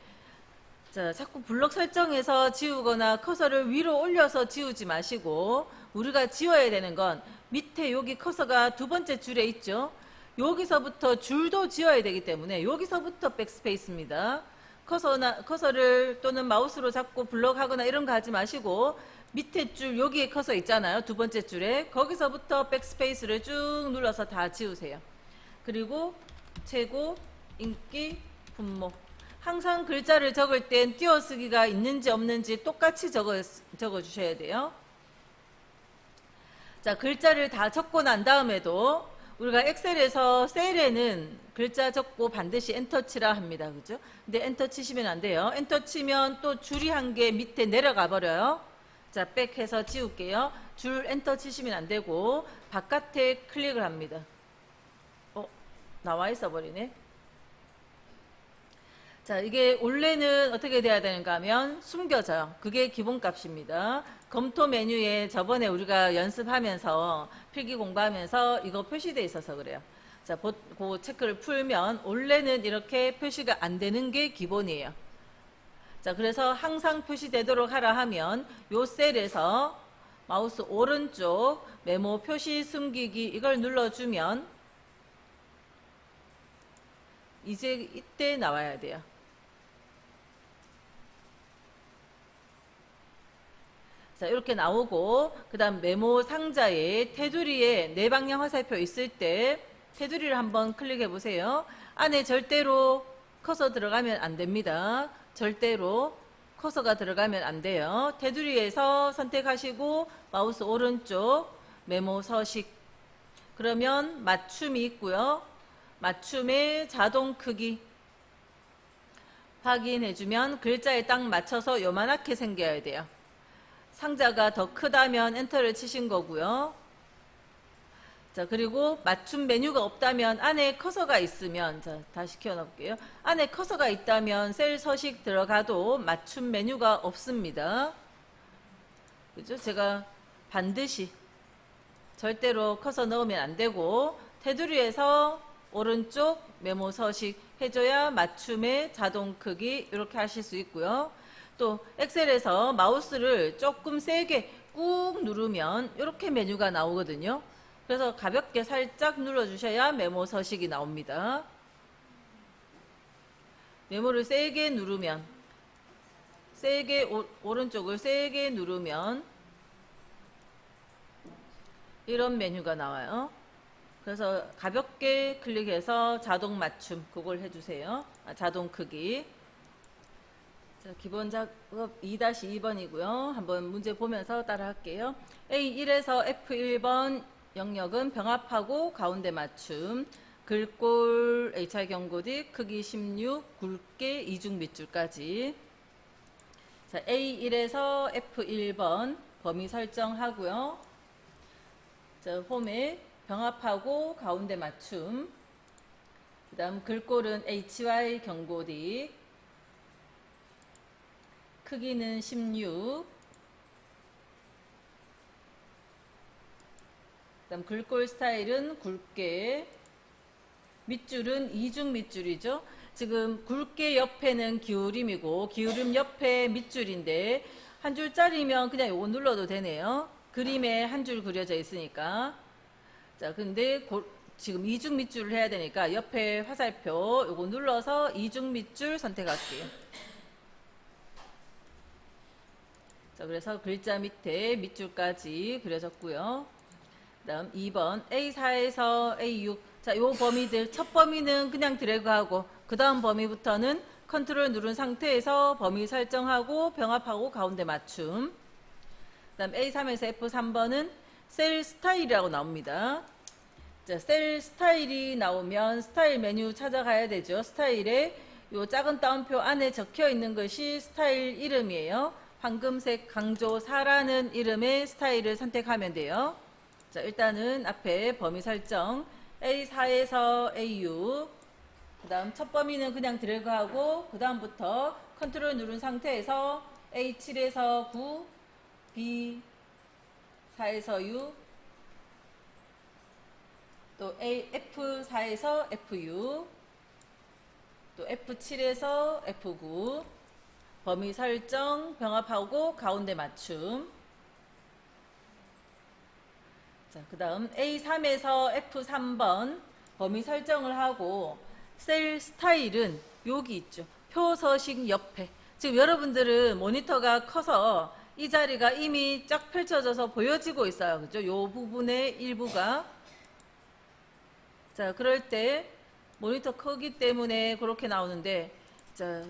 자, 자꾸 블럭 설정에서 지우거나 커서를 위로 올려서 지우지 마시고, 우리가 지워야 되는 건 밑에 여기 커서가 두 번째 줄에 있죠. 여기서부터 줄도 지워야 되기 때문에 여기서부터 백스페이스입니다. 커서를 또는 마우스로 잡고 블럭 하거나 이런 거 하지 마시고, 밑에 줄 여기에 커서 있잖아요. 두 번째 줄에 거기서부터 백스페이스를 쭉 눌러서 다 지우세요. 그리고 최고 인기 품목. 항상 글자를 적을 땐 띄어쓰기가 있는지 없는지 똑같이 적어 주셔야 돼요. 자, 글자를 다 적고 난 다음에도 우리가 엑셀에서 셀에는 글자 적고 반드시 엔터 치라 합니다. 그죠? 근데 엔터 치시면 안 돼요. 엔터 치면 또 줄이 한 개 밑에 내려가 버려요. 자, 백해서 지울게요. 줄 엔터 치시면 안 되고 바깥에 클릭을 합니다. 나와 있어 버리네. 자, 이게 원래는 어떻게 돼야 되는가 하면 숨겨져요. 그게 기본값입니다. 검토 메뉴에 저번에 우리가 연습하면서 필기 공부하면서 이거 표시되어 있어서 그래요. 자, 그 체크를 풀면 원래는 이렇게 표시가 안 되는 게 기본이에요. 자, 그래서 항상 표시되도록 하라 하면 요 셀에서 마우스 오른쪽 메모 표시 숨기기 이걸 눌러주면 이제 이때 나와야 돼요. 자, 이렇게 나오고 그 다음 메모 상자에 테두리에 네 방향 화살표 있을 때 테두리를 한번 클릭해 보세요. 안에 절대로 커서 들어가면 안 됩니다. 절대로 커서가 들어가면 안 돼요. 테두리에서 선택하시고 마우스 오른쪽 메모 서식. 그러면 맞춤이 있고요. 맞춤의 자동 크기 확인해주면 글자에 딱 맞춰서 요만하게 생겨야 돼요. 상자가 더 크다면 엔터를 치신 거고요. 자, 그리고 맞춤 메뉴가 없다면 안에 커서가 있으면, 자, 다시 키워놓을게요. 안에 커서가 있다면 셀 서식 들어가도 맞춤 메뉴가 없습니다. 그죠? 제가 반드시 절대로 커서 넣으면 안 되고 테두리에서 오른쪽 메모 서식 해줘야 맞춤의 자동 크기 이렇게 하실 수 있고요. 또 엑셀에서 마우스를 조금 세게 꾹 누르면 이렇게 메뉴가 나오거든요. 그래서 가볍게 살짝 눌러주셔야 메모 서식이 나옵니다. 메모를 세게 누르면, 오른쪽을 세게 누르면 이런 메뉴가 나와요. 그래서 가볍게 클릭해서 자동 맞춤 그걸 해주세요. 자동 크기. 자, 기본 작업 2-2번이고요. 한번 문제 보면서 따라 할게요. A1에서 F1번 영역은 병합하고 가운데 맞춤, 글꼴 HR 경고딕 크기 16, 굵게 이중 밑줄까지. 자, A1에서 F1번 범위 설정하고요. 자, 홈에 병합하고 가운데 맞춤. 그 다음 글꼴은 HY 경고딕 크기는 16. 그다음 글꼴 스타일은 굵게. 밑줄은 이중 밑줄이죠. 지금 굵게 옆에는 기울임이고 기울임 옆에 밑줄인데 한 줄짜리면 그냥 요거 눌러도 되네요. 그림에 한 줄 그려져 있으니까. 자, 근데 지금 이중 밑줄을 해야 되니까 옆에 화살표 요거 눌러서 이중 밑줄 선택할게요. 자, 그래서 글자 밑에 밑줄까지 그려졌고요. 다음 2번 A4에서 A6. 자, 요 범위들 첫 범위는 그냥 드래그하고 그 다음 범위부터는 컨트롤 누른 상태에서 범위 설정하고 병합하고 가운데 맞춤. 그 다음 A3에서 F3번은 셀 스타일이라고 나옵니다. 자, 셀 스타일이 나오면 스타일 메뉴 찾아가야 되죠. 스타일에 요 작은 따옴표 안에 적혀 있는 것이 스타일 이름이에요. 황금색 강조 4라는 이름의 스타일을 선택하면 돼요. 자, 일단은 앞에 범위 설정 A4에서 A6. 그 다음 첫 범위는 그냥 드래그하고 그 다음부터 컨트롤 누른 상태에서 A7에서 9, B4에서 6, 또 F4에서 F6, 또 F7에서 F9, 범위 설정, 병합하고 가운데 맞춤. 자, 그 다음 A3에서 F3번 범위 설정을 하고 셀 스타일은 여기 있죠. 표 서식 옆에. 지금 여러분들은 모니터가 커서 이 자리가 이미 쫙 펼쳐져서 보여지고 있어요. 그죠? 요 부분의 일부가. 자, 그럴 때 모니터 크기 때문에 그렇게 나오는데, 자,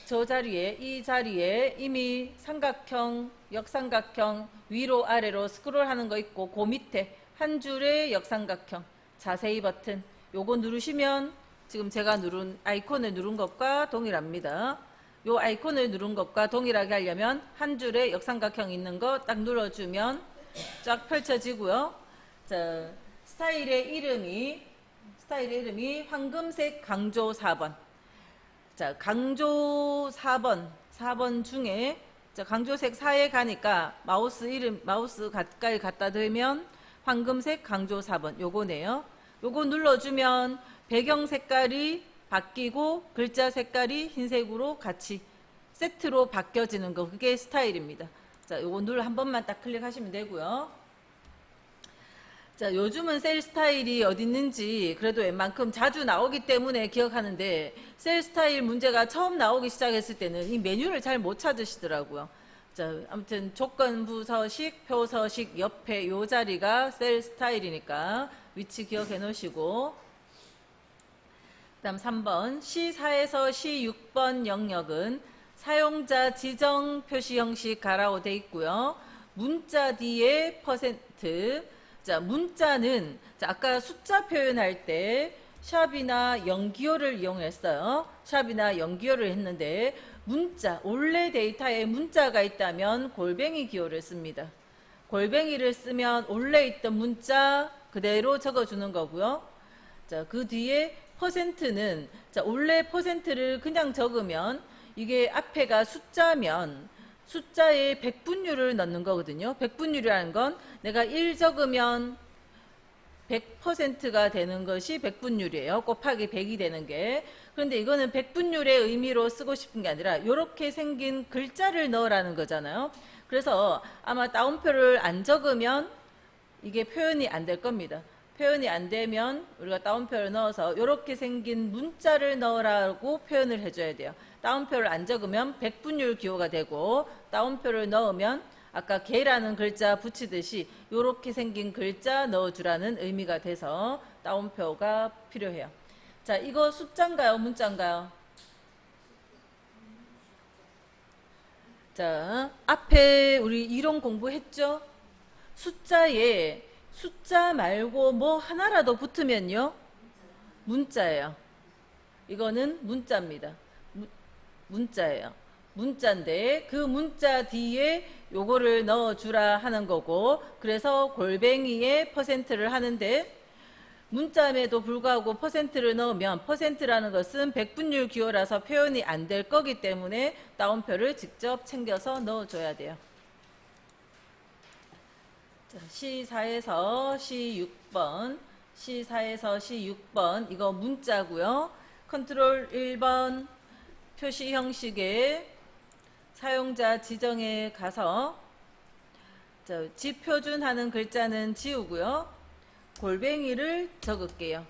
저 자리에, 이 자리에 이미 삼각형, 역삼각형, 위로 아래로 스크롤 하는 거 있고, 그 밑에 한 줄의 역삼각형, 자세히 버튼, 요거 누르시면 지금 제가 누른 아이콘을 누른 것과 동일합니다. 요 아이콘을 누른 것과 동일하게 하려면 한 줄의 역삼각형 있는 거 딱 눌러주면 쫙 펼쳐지고요. 자, 스타일의 이름이 황금색 강조 4번. 자, 강조 4번 중에, 자, 강조색 4에 가니까 마우스 가까이 갖다 대면 황금색 강조 4번 요거네요. 요거 눌러주면 배경 색깔이 바뀌고 글자 색깔이 흰색으로 같이 세트로 바뀌어지는 거, 그게 스타일입니다. 자, 요거 한 번만 딱 클릭하시면 되고요. 자, 요즘은 셀 스타일이 어디 있는지 그래도 웬만큼 자주 나오기 때문에 기억하는데, 셀 스타일 문제가 처음 나오기 시작했을 때는 이 메뉴를 잘 못 찾으시더라고요. 자, 아무튼 조건부 서식, 표 서식 옆에 요 자리가 셀 스타일이니까 위치 기억해 놓으시고, 그 다음 3번 C4에서 C6번 영역은 사용자 지정 표시 형식 가라고 돼 있고요. 문자 뒤에 %. 자, 문자는, 자, 아까 숫자 표현할 때 샵이나 연기호를 이용했어요. 샵이나 연기호를 했는데, 문자, 원래 데이터에 문자가 있다면 골뱅이 기호를 씁니다. 골뱅이를 쓰면 원래 있던 문자 그대로 적어주는 거고요. 자, 그 뒤에 %는, 자, 원래 %를 그냥 적으면 이게 앞에가 숫자면 숫자에 백분율을 넣는 거거든요. 백분율이라는 건 내가 1 적으면 100%가 되는 것이 백분율이에요. 곱하기 100이 되는 게. 그런데 이거는 백분율의 의미로 쓰고 싶은 게 아니라 이렇게 생긴 글자를 넣으라는 거잖아요. 그래서 아마 따옴표를 안 적으면 이게 표현이 안 될 겁니다. 표현이 안 되면 우리가 따옴표를 넣어서 이렇게 생긴 문자를 넣으라고 표현을 해줘야 돼요. 따옴표를 안 적으면 백분율 기호가 되고, 따옴표를 넣으면 아까 개라는 글자 붙이듯이 이렇게 생긴 글자 넣어주라는 의미가 돼서 따옴표가 필요해요. 자, 이거 숫자인가요? 문자인가요? 자, 앞에 우리 이론 공부했죠? 숫자에 숫자 말고 뭐 하나라도 붙으면요, 문자예요. 이거는 문자입니다. 문자예요. 문자인데 그 문자 뒤에 요거를 넣어주라 하는 거고, 그래서 골뱅이에 %를 하는데, 문자임에도 불구하고 %를 넣으면 %라는 것은 백분율 기호라서 표현이 안 될 거기 때문에 따옴표를 직접 챙겨서 넣어줘야 돼요. 자, C4에서 C6번, C4에서 C6번 이거 문자고요. 컨트롤 1번 표시 형식의 사용자 지정에 가서, 자, 지표준 하는 글자는 지우고요. 골뱅이를 적을게요.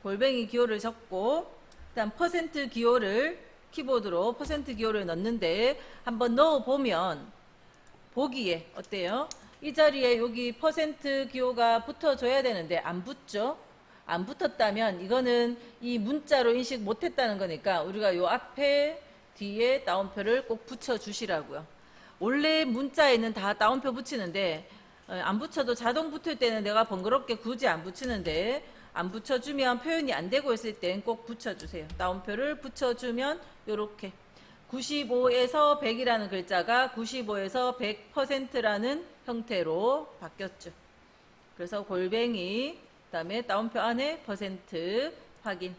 골뱅이 기호를 적고, 그다음 % 기호를 키보드로 퍼센트 기호를 넣는데 한번 넣어보면 보기에 어때요? 이 자리에 여기 퍼센트 기호가 붙어줘야 되는데 안 붙죠? 안 붙었다면 이거는 이 문자로 인식 못했다는 거니까 우리가 요 앞에 뒤에 따옴표를 꼭 붙여주시라고요. 원래 문자에는 다 따옴표 붙이는데 안 붙여도 자동 붙을 때는 내가 번거롭게 굳이 안 붙이는데 안 붙여주면 표현이 안 되고 있을 땐 꼭 붙여주세요. 따옴표를 붙여주면 요렇게 95에서 100이라는 글자가 95에서 100%라는 형태로 바뀌었죠. 그래서 골뱅이 그다음에 따옴표 안에 퍼센트 확인.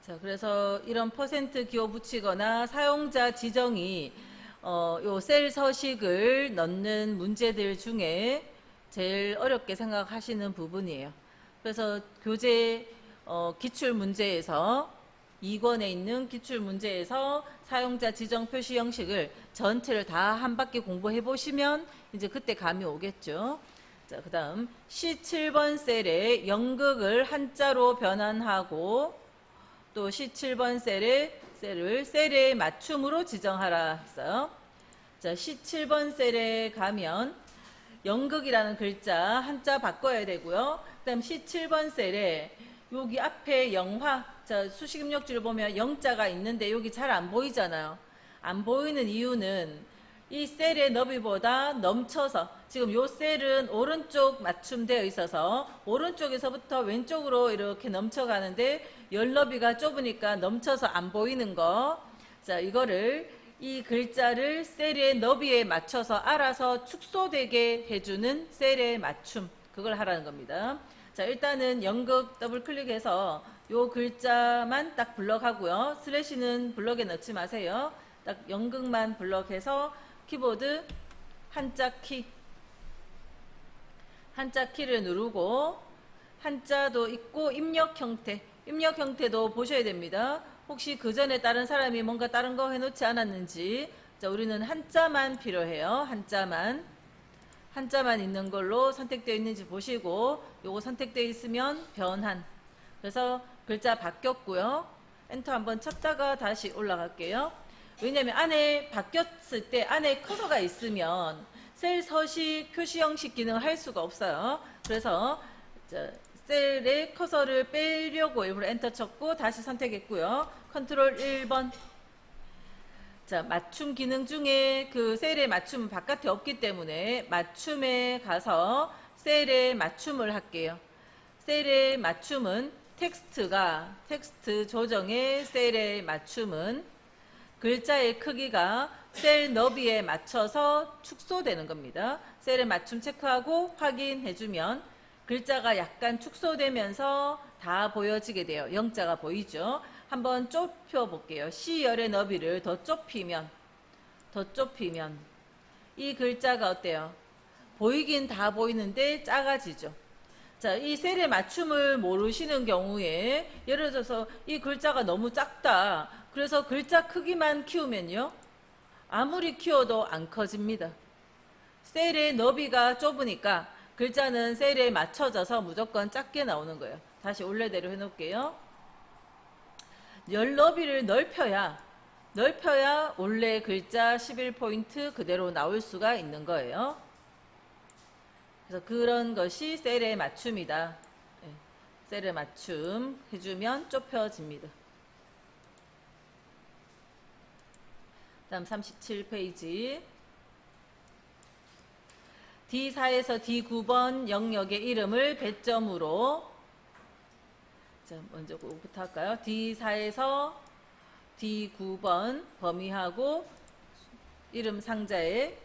자, 그래서 이런 퍼센트 기호 붙이거나 사용자 지정이 요 셀 서식을 넣는 문제들 중에 제일 어렵게 생각하시는 부분이에요. 그래서 교재 기출 문제에서 2권에 있는 기출 문제에서 사용자 지정 표시 형식을 전체를 다 한 바퀴 공부해 보시면 이제 그때 감이 오겠죠. 자, 그다음 C7번 셀에 연극을 한자로 변환하고 또 C7번 셀을 셀의 맞춤으로 지정하라 했어요. 자, C7번 셀에 가면 연극이라는 글자 한자 바꿔야 되고요. 그다음 C7번 셀에 여기 앞에 영화, 자, 수식 입력줄을 보면 영자가 있는데 여기 잘 안 보이잖아요. 안 보이는 이유는 이 셀의 너비보다 넘쳐서 지금 요 셀은 오른쪽 맞춤되어 있어서 오른쪽에서부터 왼쪽으로 이렇게 넘쳐가는데 열 너비가 좁으니까 넘쳐서 안 보이는 거. 자, 이거를 이 글자를 셀의 너비에 맞춰서 알아서 축소되게 해주는 셀의 맞춤, 그걸 하라는 겁니다. 자, 일단은 연극 더블 클릭해서 요 글자만 딱 블럭하고요. 슬래시는 블럭에 넣지 마세요. 딱 연극만 블럭해서 키보드 한자 키를 누르고 한자도 있고 입력 형태도 보셔야 됩니다. 혹시 그 전에 다른 사람이 뭔가 다른 거 해놓지 않았는지. 자, 우리는 한자만 필요해요. 한자만 있는 걸로 선택되어 있는지 보시고 요거 선택되어 있으면 변환. 그래서 글자 바뀌었고요. 엔터 한번 쳤다가 다시 올라갈게요. 왜냐면 안에 바뀌었을 때 안에 커서가 있으면 셀 서식 표시 형식 기능을 할 수가 없어요. 그래서 셀의 커서를 빼려고 일부러 엔터 쳤고 다시 선택했고요. 컨트롤 1번. 자, 맞춤 기능 중에 그 셀의 맞춤은 바깥에 없기 때문에 맞춤에 가서 셀의 맞춤을 할게요. 셀의 맞춤은 텍스트 조정의 셀의 맞춤은 글자의 크기가 셀 너비에 맞춰서 축소되는 겁니다. 셀의 맞춤 체크하고 확인해주면 글자가 약간 축소되면서 다 보여지게 돼요. 영자가 보이죠? 한번 좁혀 볼게요. C열의 너비를 더 좁히면 이 글자가 어때요? 보이긴 다 보이는데 작아지죠. 자, 이 셀의 맞춤을 모르시는 경우에 예를 들어서 이 글자가 너무 작다. 그래서 글자 크기만 키우면요. 아무리 키워도 안 커집니다. 셀의 너비가 좁으니까 글자는 셀에 맞춰져서 무조건 작게 나오는 거예요. 다시 원래대로 해놓을게요. 열 너비를 넓혀야 원래 글자 11포인트 그대로 나올 수가 있는 거예요. 그래서 그런 것이 셀의 맞춤이다. 셀의 맞춤 해주면 좁혀집니다. 다음 37페이지. D4에서 D9번 영역의 이름을 배점으로, 자, 먼저 그거부터 할까요? D4에서 D9번 범위하고 이름 상자에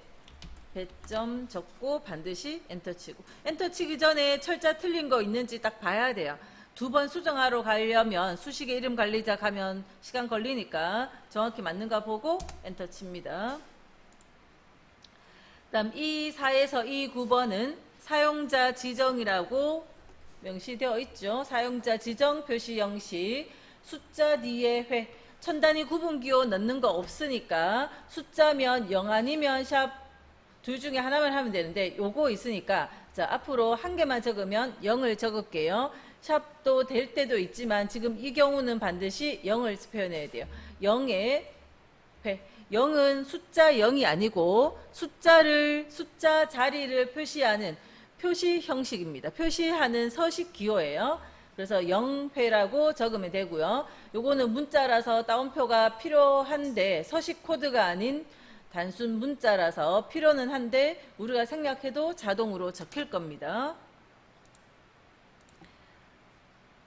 배점 적고 반드시 엔터 치고, 엔터 치기 전에 철자 틀린 거 있는지 딱 봐야 돼요. 2번 수정하러 가려면 수식의 이름 관리자 가면 시간 걸리니까 정확히 맞는가 보고 엔터 칩니다. 다음 E4에서 E9번은 사용자 지정이라고 명시되어 있죠. 사용자 지정 표시 형식, 숫자 뒤에 회, 천 단위 구분기호 넣는 거 없으니까 숫자면 0 아니면 샵 둘 중에 하나만 하면 되는데 요거 있으니까 자 앞으로 한 개만 적으면 0을 적을게요. 샵도 될 때도 있지만 지금 이 경우는 반드시 0을 표현해야 돼요. 0에 0은 숫자 0이 아니고 숫자 자리를 표시하는 표시 형식입니다. 표시하는 서식 기호예요. 그래서 0회라고 적으면 되고요. 요거는 문자라서 따옴표가 필요한데 서식 코드가 아닌 단순 문자라서 필요는 한데 우리가 생략해도 자동으로 적힐 겁니다.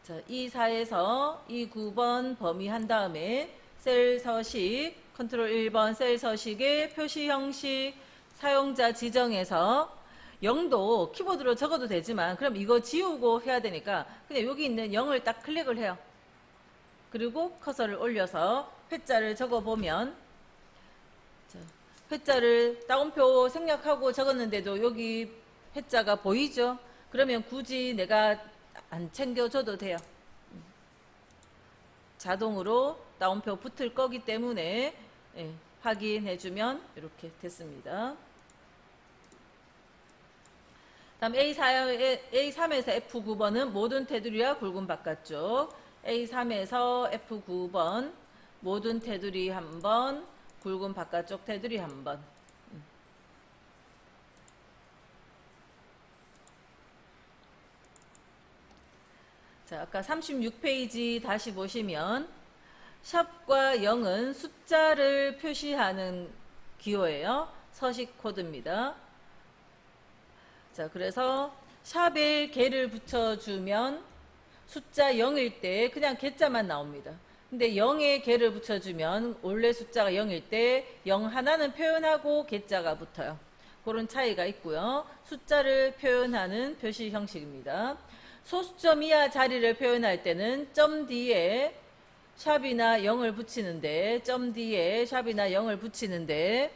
자, 이 4에서 이 9번 범위 한 다음에 셀 서식, 컨트롤 1번 셀 서식의 표시 형식, 사용자 지정에서 0도 키보드로 적어도 되지만 그럼 이거 지우고 해야 되니까 그냥 여기 있는 0을 딱 클릭을 해요. 그리고 커서를 올려서 회자를 적어보면 회자를 따옴표 생략하고 적었는데도 여기 회자가 보이죠? 그러면 굳이 내가 안 챙겨줘도 돼요. 자동으로 따옴표 붙을 거기 때문에 확인해주면 이렇게 됐습니다. 다음 A3에서 F9번은 모든 테두리와 굵은 바깥쪽. A3에서 F9번 모든 테두리 한 번, 굵은 바깥쪽 테두리 한 번. 자, 아까 36페이지 다시 보시면 샵과 0은 숫자를 표시하는 기호예요. 서식 코드입니다. 자, 그래서 샵에 개를 붙여주면 숫자 0일 때 그냥 개자만 나옵니다. 근데 0에 개를 붙여주면 원래 숫자가 0일 때 0 하나는 표현하고 개자가 붙어요. 그런 차이가 있고요. 숫자를 표현하는 표시 형식입니다. 소수점 이하 자리를 표현할 때는 점 뒤에 샵이나 0을 붙이는데 점 뒤에 샵이나 0을 붙이는데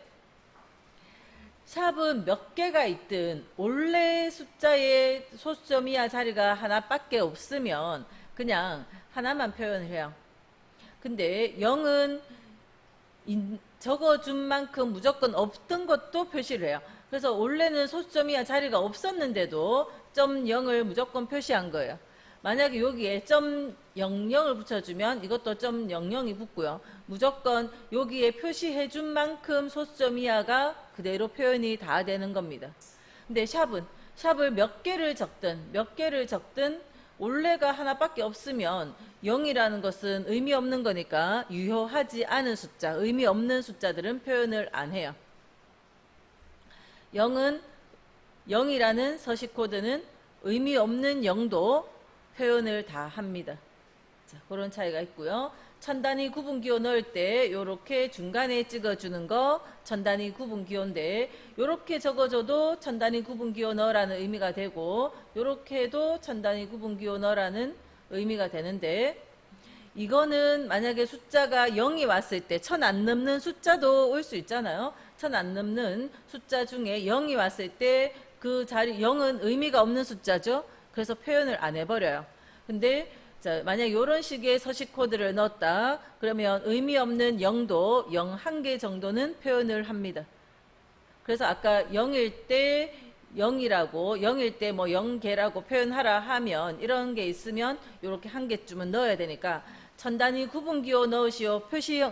샵은 몇 개가 있든 원래 숫자의 소수점 이하 자리가 하나밖에 없으면 그냥 하나만 표현을 해요. 근데 0은 적어준 만큼 무조건 없던 것도 표시를 해요. 그래서 원래는 소수점 이하 자리가 없었는데도 점 0을 무조건 표시한 거예요. 만약에 여기에 점 00을 붙여주면 이것도 점 00이 붙고요. 무조건 여기에 표시해준 만큼 소수점 이하가 그대로 표현이 다 되는 겁니다. 근데 샵을 몇 개를 적든 원래가 하나밖에 없으면 0이라는 것은 의미 없는 거니까 유효하지 않은 숫자, 의미 없는 숫자들은 표현을 안 해요. 0이라는 서식 코드는 의미 없는 0도 표현을 다 합니다. 자, 그런 차이가 있고요. 천 단위 구분 기호 넣을 때 이렇게 중간에 찍어주는 거 천 단위 구분 기호인데 이렇게 적어줘도 천 단위 구분 기호 넣으라는 의미가 되고 이렇게 해도 천 단위 구분 기호 넣으라는 의미가 되는데 이거는 만약에 숫자가 0이 왔을 때 천 안 넘는 숫자도 올 수 있잖아요. 천 안 넘는 숫자 중에 0이 왔을 때 그 자리 0은 의미가 없는 숫자죠. 그래서 표현을 안 해버려요. 근데 자, 만약 이런 식의 서식 코드를 넣었다. 그러면 의미 없는 0도 0 한 개 정도는 표현을 합니다. 그래서 아까 0일 때 0일 때 뭐 0개라고 표현하라 하면 이런 게 있으면 이렇게 한 개쯤은 넣어야 되니까 천 단위 구분 기호 넣으시오.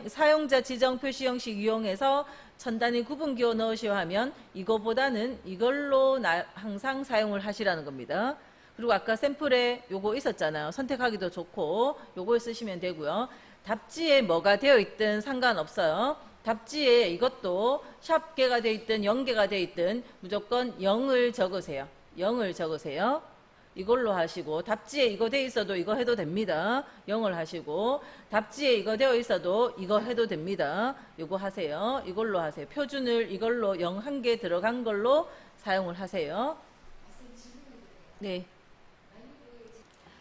사용자 지정 표시 형식 이용해서 천 단위 구분 기호 넣으시오 하면 이거보다는 이걸로 항상 사용을 하시라는 겁니다. 그리고 아까 샘플에 요거 있었잖아요. 선택하기도 좋고 요걸 쓰시면 되고요. 답지에 뭐가 되어 있든 상관없어요. 답지에 이것도 샵개가 되어 있든 0개가 되어 있든 무조건 0을 적으세요. 0을 적으세요. 이걸로 하시고 답지에 이거 되어 있어도 이거 해도 됩니다. 0을 하시고 답지에 이거 되어 있어도 이거 해도 됩니다. 이거 하세요. 이걸로 하세요. 표준을 이걸로 0 한 개 들어간 걸로 사용을 하세요. 네.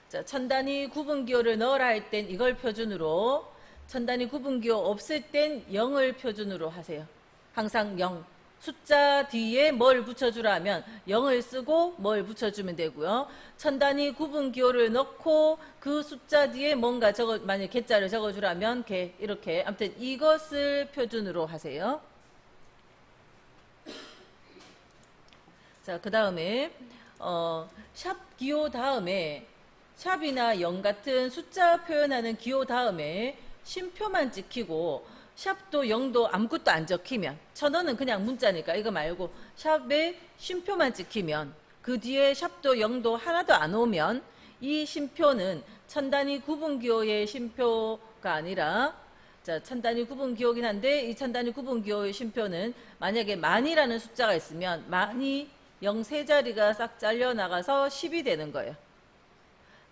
자, 천 단위 구분 기호를 넣으라 할 땐 이걸 표준으로, 천 단위 구분 기호 없을 땐 0을 표준으로 하세요. 항상 0. 숫자 뒤에 뭘 붙여주라 하면 0을 쓰고 뭘 붙여주면 되고요. 천 단위 구분 기호를 넣고 그 숫자 뒤에 뭔가 만약 개자를 적어주라면 개, 이렇게. 아무튼 이것을 표준으로 하세요. 자, 그 다음에 샵 기호 다음에 샵이나 0 같은 숫자 표현하는 기호 다음에 쉼표만 찍히고 샵도 0도 아무것도 안 적히면, 1000원은 그냥 문자니까 이거 말고 샵에 쉼표만 찍히면, 그 뒤에 샵도 0도 하나도 안 오면 이 쉼표는 천단위 구분기호의 쉼표가 아니라, 자, 천단위 구분기호긴 한데 이 천단위 구분기호의 쉼표는 만약에 만이라는 숫자가 있으면 만이 0 세 자리가 싹 잘려나가서 10이 되는 거예요.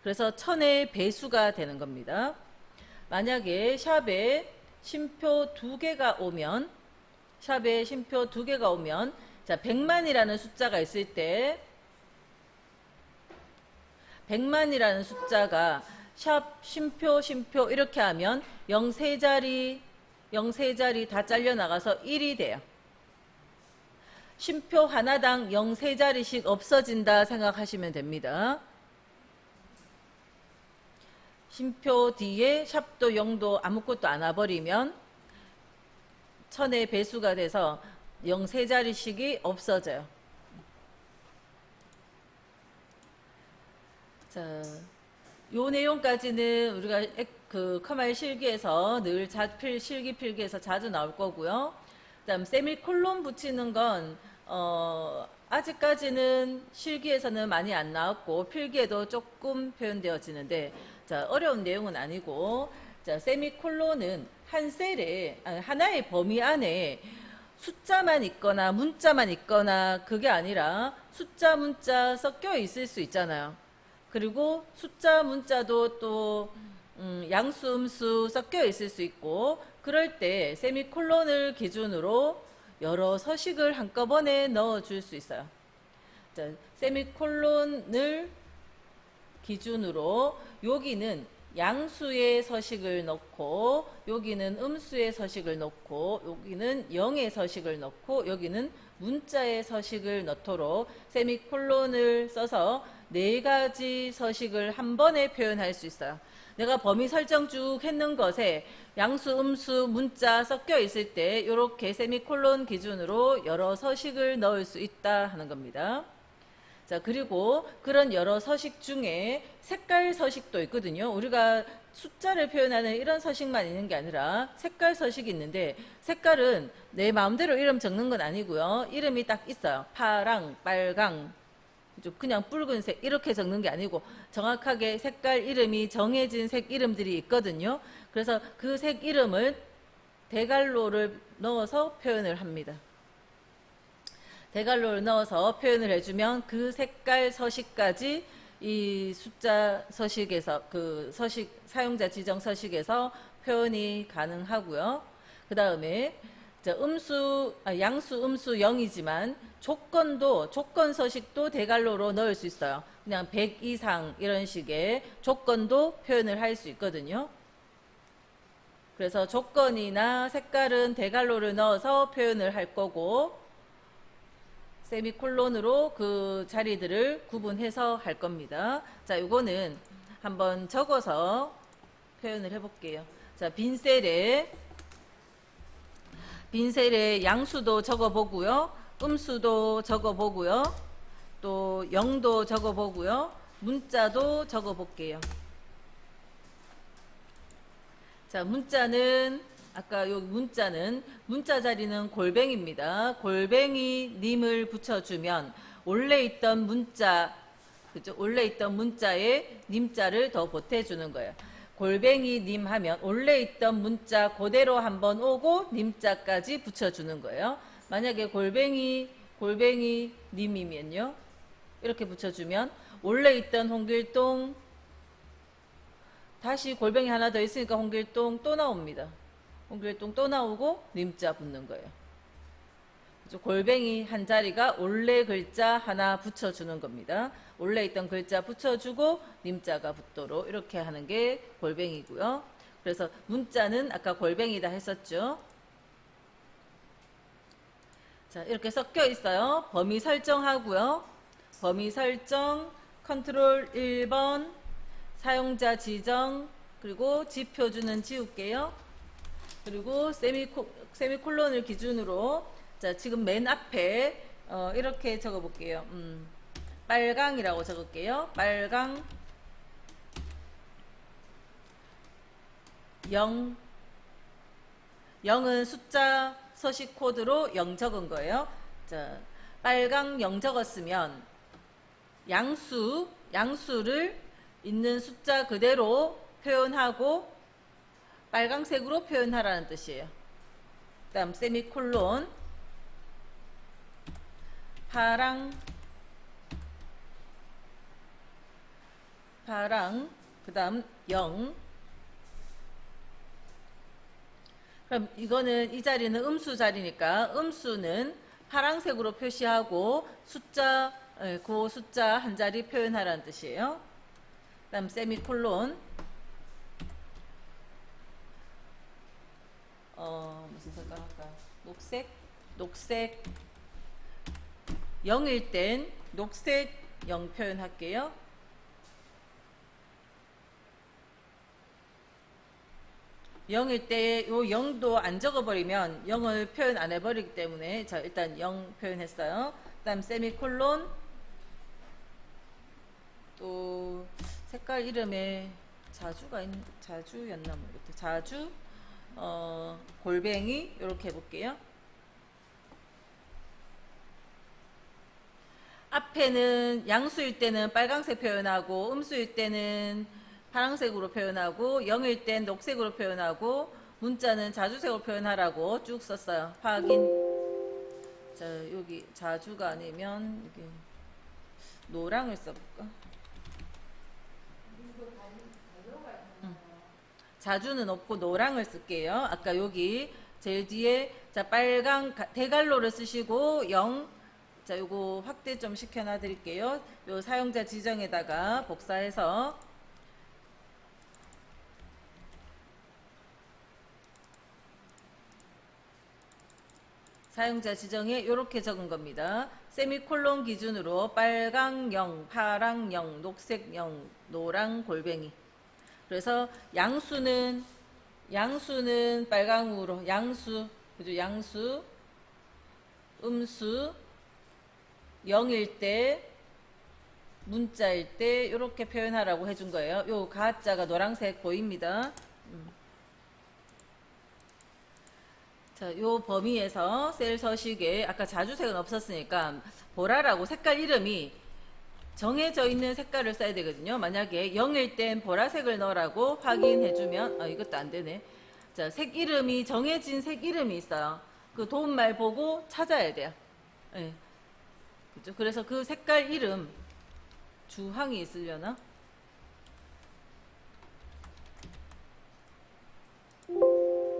그래서 1000의 배수가 되는 겁니다. 만약에 샵에 쉼표 2개가 오면, 샵에 쉼표 2개가 오면, 자, 100만이라는 숫자가 있을 때 100만이라는 숫자가 샵 쉼표 이렇게 하면 0 세 자리 다 잘려나가서 1이 돼요. 쉼표 하나당 0 세 자리씩 없어진다 생각하시면 됩니다. 쉼표 뒤에 샵도 0도 아무것도 안 와버리면 1000의 배수가 돼서 0 세 자리씩이 없어져요. 자, 요 내용까지는 우리가 그 커말 실기에서 늘 실기 필기에서 자주 나올 거고요. 그다음 세미콜론 붙이는 건 아직까지는 실기에서는 많이 안 나왔고 필기에도 조금 표현되어지는데, 자, 어려운 내용은 아니고, 자, 세미콜론은 한 셀에 하나의 범위 안에 숫자만 있거나 문자만 있거나 그게 아니라 숫자 문자 섞여 있을 수 있잖아요. 그리고 숫자 문자도 또 양수 음수 섞여 있을 수 있고, 그럴 때 세미콜론을 기준으로 여러 서식을 한꺼번에 넣어 줄 수 있어요. 자, 세미콜론을 기준으로 여기는 양수의 서식을 넣고, 여기는 음수의 서식을 넣고, 여기는 0의 서식을 넣고, 여기는 문자의 서식을 넣도록 세미콜론을 써서 4가지 서식을 한 번에 표현할 수 있어요. 내가 범위 설정 쭉 했는 것에 양수, 음수, 문자 섞여 있을 때 이렇게 세미콜론 기준으로 여러 서식을 넣을 수 있다 하는 겁니다. 자, 그리고 그런 여러 서식 중에 색깔 서식도 있거든요. 우리가 숫자를 표현하는 이런 서식만 있는 게 아니라 색깔 서식이 있는데, 색깔은 내 마음대로 이름 적는 건 아니고요. 이름이 딱 있어요. 파랑, 빨강, 그냥 붉은색 이렇게 적는 게 아니고 정확하게 색깔 이름이 정해진 색 이름들이 있거든요. 그래서 그 색 이름을 대괄호를 넣어서 표현을 합니다. 대괄호를 넣어서 표현을 해주면 그 색깔 서식까지 이 숫자 서식에서, 그 서식 사용자 지정 서식에서 표현이 가능하고요. 그 다음에 양수, 음수 0이지만 조건 서식도 대괄호로 넣을 수 있어요. 그냥 100 이상 이런 식의 조건도 표현을 할 수 있거든요. 그래서 조건이나 색깔은 대괄호를 넣어서 표현을 할 거고, 세미콜론으로 그 자리들을 구분해서 할 겁니다. 자, 요거는 한번 적어서 표현을 해볼게요. 자, 빈 셀에 양수도 적어보고요. 음수도 적어보고요. 또 0도 적어보고요. 문자도 적어볼게요. 자, 문자는 아까 여기 문자는 문자 자리는 골뱅이입니다. 골뱅이 님을 붙여주면 원래 있던 문자, 그죠? 원래 있던 문자에 님자를 더 보태주는 거예요. 골뱅이 님 하면 원래 있던 문자 그대로 한번 오고 님자까지 붙여주는 거예요. 만약에 골뱅이 님이면요, 이렇게 붙여주면 원래 있던 홍길동, 다시 골뱅이 하나 더 있으니까 홍길동 또 나옵니다. 홍길동 또 나오고 님자 붙는 거예요. 골뱅이 한 자리가 원래 글자 하나 붙여주는 겁니다. 원래 있던 글자 붙여주고 님자가 붙도록 이렇게 하는 게 골뱅이고요. 그래서 문자는 아까 골뱅이다 했었죠. 자, 이렇게 섞여 있어요. 범위 설정하고요. 범위 설정, 컨트롤 1번, 사용자 지정, 그리고 지표주는 지울게요. 그리고 세미콜론을 기준으로, 자, 지금 맨 앞에 이렇게 적어볼게요. 빨강이라고 적을게요. 빨강 0. 0은 숫자 서식 코드로 0 적은 거예요. 자, 빨강 0 적었으면 양수를 있는 숫자 그대로 표현하고 빨강색으로 표현하라는 뜻이에요. 그 다음 세미콜론 파랑 그 다음 0. 그럼 이거는 이 자리는 음수 자리니까 음수는 파란색으로 표시하고 그 숫자 한 자리 표현하라는 뜻이에요. 그 다음 세미콜론 무슨 색깔 할까? 녹색 0일 땐 녹색 0 표현할게요. 영일 때 요 0도 안 적어버리면 0을 표현 안 해버리기 때문에 자 일단 0 표현했어요. 그 다음 세미콜론 또 색깔 이름에 자주였나 모르겠다. 자주 골뱅이 이렇게 해볼게요. 앞에는 양수일 때는 빨강색 표현하고 음수일 때는 파란색으로 표현하고 0일 땐 녹색으로 표현하고 문자는 자주색으로 표현하라고 쭉 썼어요. 확인. 자 여기 자주가 아니면 이게 노랑을 써볼까? 자주는 없고 노랑을 쓸게요. 아까 여기 제일 뒤에 자 빨강 대갈로를 쓰시고 0. 자 요거 확대 좀 시켜놔 드릴게요. 요 사용자 지정에다가 복사해서 사용자 지정에 이렇게 적은 겁니다. 세미콜론 기준으로 빨강 0, 파랑 0, 녹색 0, 노랑 골뱅이. 그래서 양수는 빨강으로 그죠? 양수 음수 0일 때 문자일 때 이렇게 표현하라고 해준 거예요. 요 가짜가 노란색 보입니다. 자, 요 범위에서 셀 서식에 아까 자주색은 없었으니까 보라라고 색깔 이름이 정해져 있는 색깔을 써야 되거든요. 만약에 0일 땐 보라색을 넣으라고 확인해주면 이것도 안 되네. 자, 색 이름이 정해진 색 이름이 있어요. 그 도움말 보고 찾아야 돼요. 네. 그죠? 그래서 그 색깔 이름 주황이 있으려나?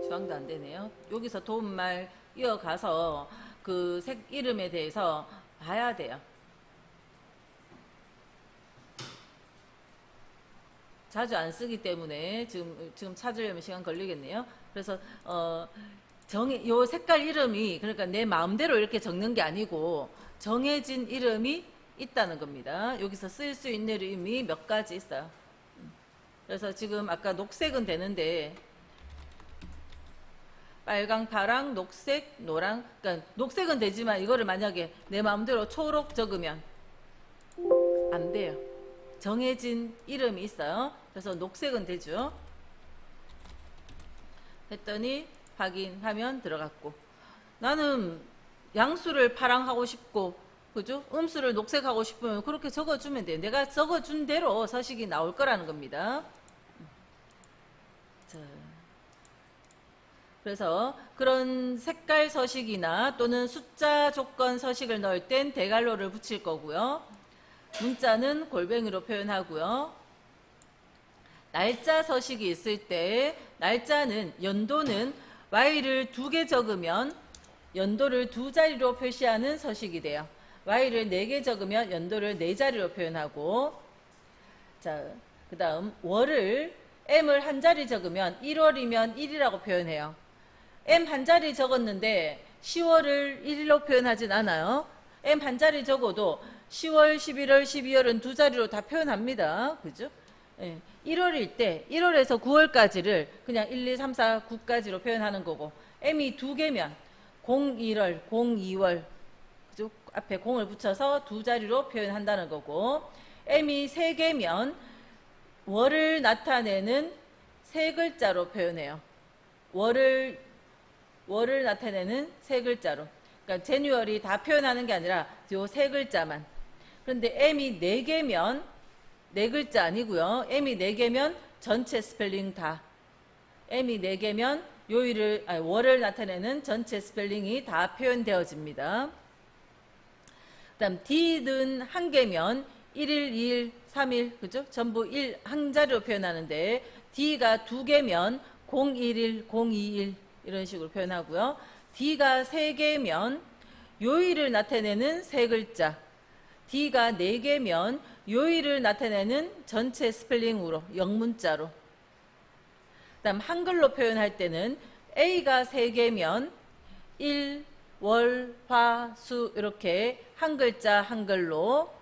주황도 안 되네요. 여기서 도움말 이어가서 그 색 이름에 대해서 봐야 돼요. 자주 안 쓰기 때문에 지금 찾으려면 시간 걸리겠네요. 그래서 요 색깔 이름이 그러니까 내 마음대로 이렇게 적는 게 아니고 정해진 이름이 있다는 겁니다. 여기서 쓸 수 있는 이름이 몇 가지 있어요. 그래서 지금 아까 녹색은 되는데 빨강, 파랑, 녹색, 노랑. 그러니까 녹색은 되지만 이거를 만약에 내 마음대로 초록 적으면 안 돼요. 정해진 이름이 있어요. 그래서 녹색은 되죠. 했더니 확인하면 들어갔고 나는 양수를 파랑 하고 싶고 그죠? 음수를 녹색 하고 싶으면 그렇게 적어주면 돼요. 내가 적어준 대로 서식이 나올 거라는 겁니다. 자, 그래서 그런 색깔 서식이나 또는 숫자 조건 서식을 넣을 땐 대갈로를 붙일 거고요. 문자는 골뱅이로 표현하고요. 날짜 서식이 있을 때 날짜는 연도는 Y를 2개 적으면 연도를 2자리로 표시하는 서식이 돼요. Y를 4개 적으면 연도를 4자리로 표현하고 자, 그 다음 월을 M을 한 자리 적으면 1월이면 1이라고 표현해요. M 한 자리 적었는데 10월을 1일로 표현하진 않아요. M 한 자리 적어도 10월, 11월, 12월은 2자리로 다 표현합니다. 그죠? 예. 1월일 때 1월에서 9월까지를 그냥 1, 2, 3, 4, 9까지로 표현하는 거고 M이 2개면 01월, 02월 그죠? 앞에 공을 붙여서 두 자리로 표현한다는 거고, m이 3개면 월을 나타내는 세 글자로 표현해요. 월을 나타내는 세 글자로. 그러니까 제뉴얼이 다 표현하는 게 아니라 요 세 글자만. 그런데 m이 4개면 네 글자 아니고요. m이 4개면 전체 스펠링 다. m이 4개면 월을 나타내는 전체 스펠링이 다 표현되어집니다. 그다음 d는 1개면 1일, 2일, 3일, 그죠? 전부 한 자리로 표현하는데 d가 2개면 011, 021 이런 식으로 표현하고요. d가 3개면 요일을 나타내는 세 글자. d가 4개면 요일을 나타내는 전체 스펠링으로 영문자로. 그다음 한글로 표현할 때는 a가 3개면 일, 월, 화, 수 이렇게 한 글자 한글로,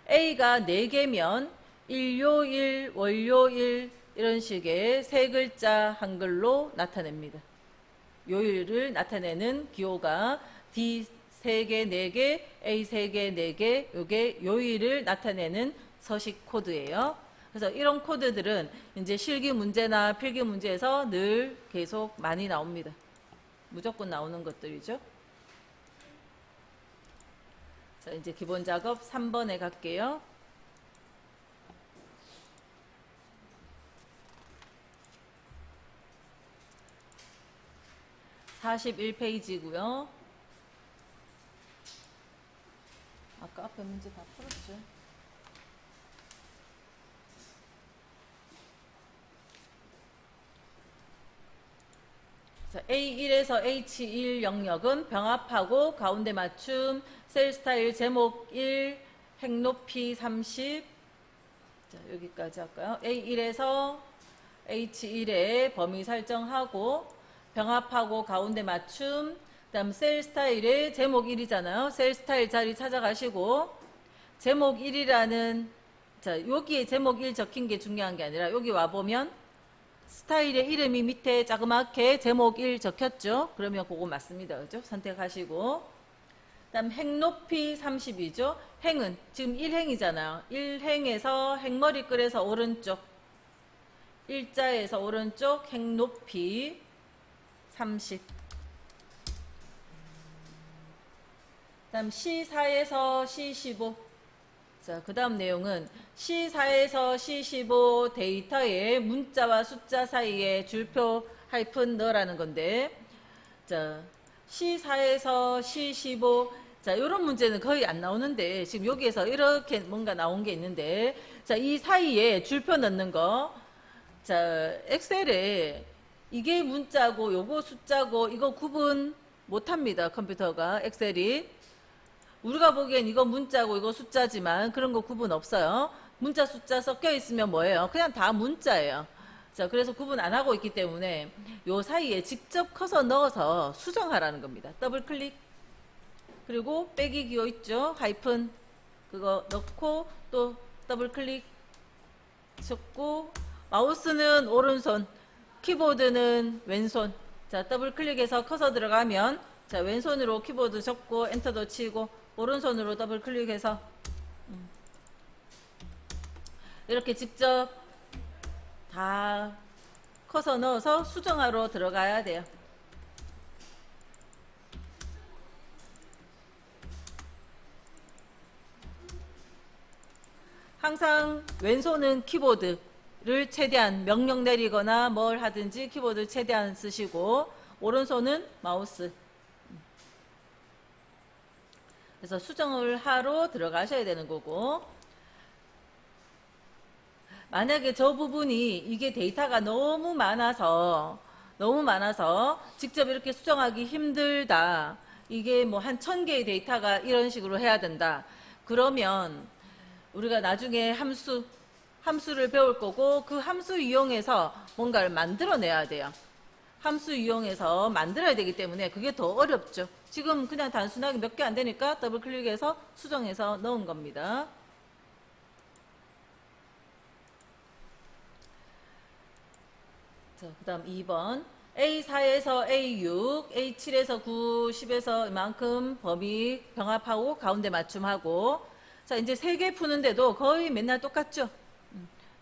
a가 4개면 일요일, 월요일 이런 식의 세 글자 한글로 나타냅니다. 요일을 나타내는 기호가 D 3개, 4개, A 3개, 4개, 요게 요일을 나타내는 서식 코드예요. 그래서 이런 코드들은 이제 실기 문제나 필기 문제에서 늘 계속 많이 나옵니다. 무조건 나오는 것들이죠. 자, 이제 기본 작업 3번에 갈게요. (41페이지고요) 아까 앞에 문제 다 풀었죠. 자, A1에서 H1 영역은 병합하고 가운데 맞춤, 셀 스타일 제목 1, 행 높이 30. 자, 여기까지 할까요? A1에서 H1에 범위 설정하고 병합하고 가운데 맞춤, 그다음 셀 스타일의 제목 1이잖아요. 셀 스타일 자리 찾아가시고 제목 1이라는, 자, 여기에 제목 1 적힌 게 중요한 게 아니라 여기 와 보면 스타일의 이름이 밑에 자그맣게 제목 1 적혔죠. 그러면 그거 맞습니다. 그죠? 선택하시고, 그다음 행 높이 30이죠. 행은 지금 1행이잖아요. 1행에서 행머리 끌에서 오른쪽, 일자에서 오른쪽 행 높이 30. 그다음 C4에서 C15. 자, 그 다음 내용은 C4에서 C15 데이터에 문자와 숫자 사이에 줄표 하이픈 넣으라는 건데, 자, C4에서 C15, 자, 이런 문제는 거의 안 나오는데 지금 여기에서 이렇게 뭔가 나온 게 있는데, 자, 이 사이에 줄표 넣는 거, 자, 엑셀에 이게 문자고 요거 숫자고 이거 구분 못합니다. 컴퓨터가, 엑셀이. 우리가 보기엔 이거 문자고 이거 숫자지만 그런 거 구분 없어요. 문자 숫자 섞여 있으면 뭐예요? 그냥 다 문자예요. 자, 그래서 구분 안 하고 있기 때문에 요 사이에 직접 커서 넣어서 수정하라는 겁니다. 더블 클릭, 그리고 빼기 기호 있죠? 하이픈, 그거 넣고 또 더블 클릭 쳤고, 마우스는 오른손, 키보드는 왼손. 자, 더블 클릭해서 커서 들어가면, 자, 왼손으로 키보드 접고 엔터도 치고 오른손으로 더블 클릭해서 이렇게 직접 다 커서 넣어서 수정하러 들어가야 돼요. 항상 왼손은 키보드를 최대한 명령 내리거나 뭘 하든지 키보드 최대한 쓰시고, 오른손은 마우스. 그래서 수정을 하러 들어가셔야 되는 거고, 만약에 저 부분이 이게 데이터가 너무 많아서 직접 이렇게 수정하기 힘들다, 이게 뭐 한 1000개의 데이터가 이런 식으로 해야 된다, 그러면 우리가 나중에 함수를 배울 거고, 그 함수 이용해서 뭔가를 만들어내야 돼요. 함수 이용해서 만들어야 되기 때문에 그게 더 어렵죠. 지금 그냥 단순하게 몇 개 안 되니까 더블 클릭해서 수정해서 넣은 겁니다. 자, 그 다음 2번. A4에서 A6, A7에서 9, 10에서 이만큼 범위 병합하고 가운데 맞춤하고. 자, 이제 3개 푸는데도 거의 맨날 똑같죠?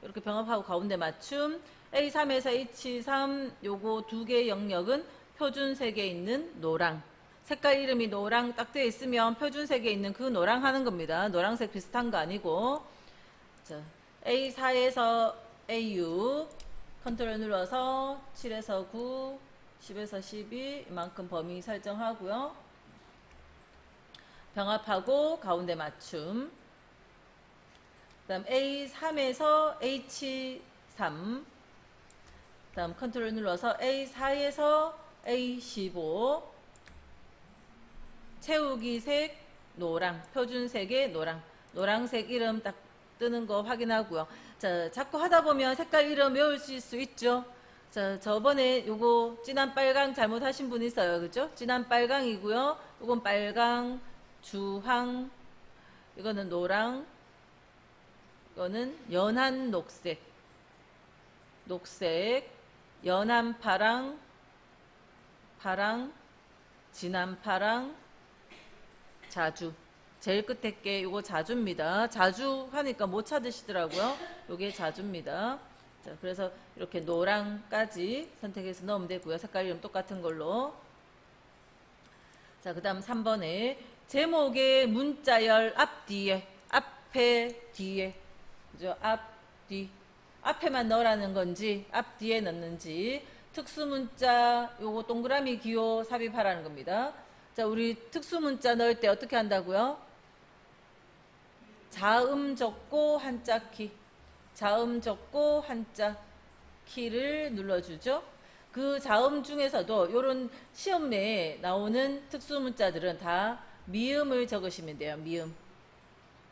이렇게 병합하고 가운데 맞춤. A3에서 H3 요거 2개 영역은 표준색에 있는 노랑. 색깔 이름이 노랑 딱 되어 있으면 표준색에 있는 그 노랑 하는 겁니다. 노랑색 비슷한 거 아니고. 자, A4에서 A6 컨트롤 눌러서 7에서 9, 10에서 12 이만큼 범위 설정하고요. 병합하고 가운데 맞춤. 그 다음 A3에서 H3 그 다음 컨트롤 눌러서 A4에서 A15 채우기 색 노랑, 표준색의 노랑, 노랑색 이름 딱 뜨는 거 확인하고요. 자, 자꾸 하다 보면 색깔 이름 외우실 수 있죠. 자, 저번에 요거 진한 빨강 잘못하신 분 있어요. 그죠? 진한 빨강이고요. 요건 빨강, 주황, 이거는 노랑, 이거는 연한 녹색, 녹색, 연한 파랑, 파랑, 진한 파랑, 자주. 제일 끝에 게 요거 자주입니다. 자주 하니까 못 찾으시더라고요. 요게 자주입니다. 자, 그래서 이렇게 노랑까지 선택해서 넣으면 되고요. 색깔 이름 똑같은 걸로. 자, 그 다음 3번에 제목의 문자열 앞뒤에, 앞에, 뒤에. 그죠? 앞, 뒤. 앞에만 넣으라는 건지, 앞뒤에 넣는지. 특수문자, 요거 동그라미 기호 삽입하라는 겁니다. 자, 우리 특수문자 넣을 때 어떻게 한다고요? 자음 적고 한자 키, 자음 적고 한자 키를 눌러주죠. 그 자음 중에서도 이런 시험에 나오는 특수문자들은 다 미음을 적으시면 돼요. 미음.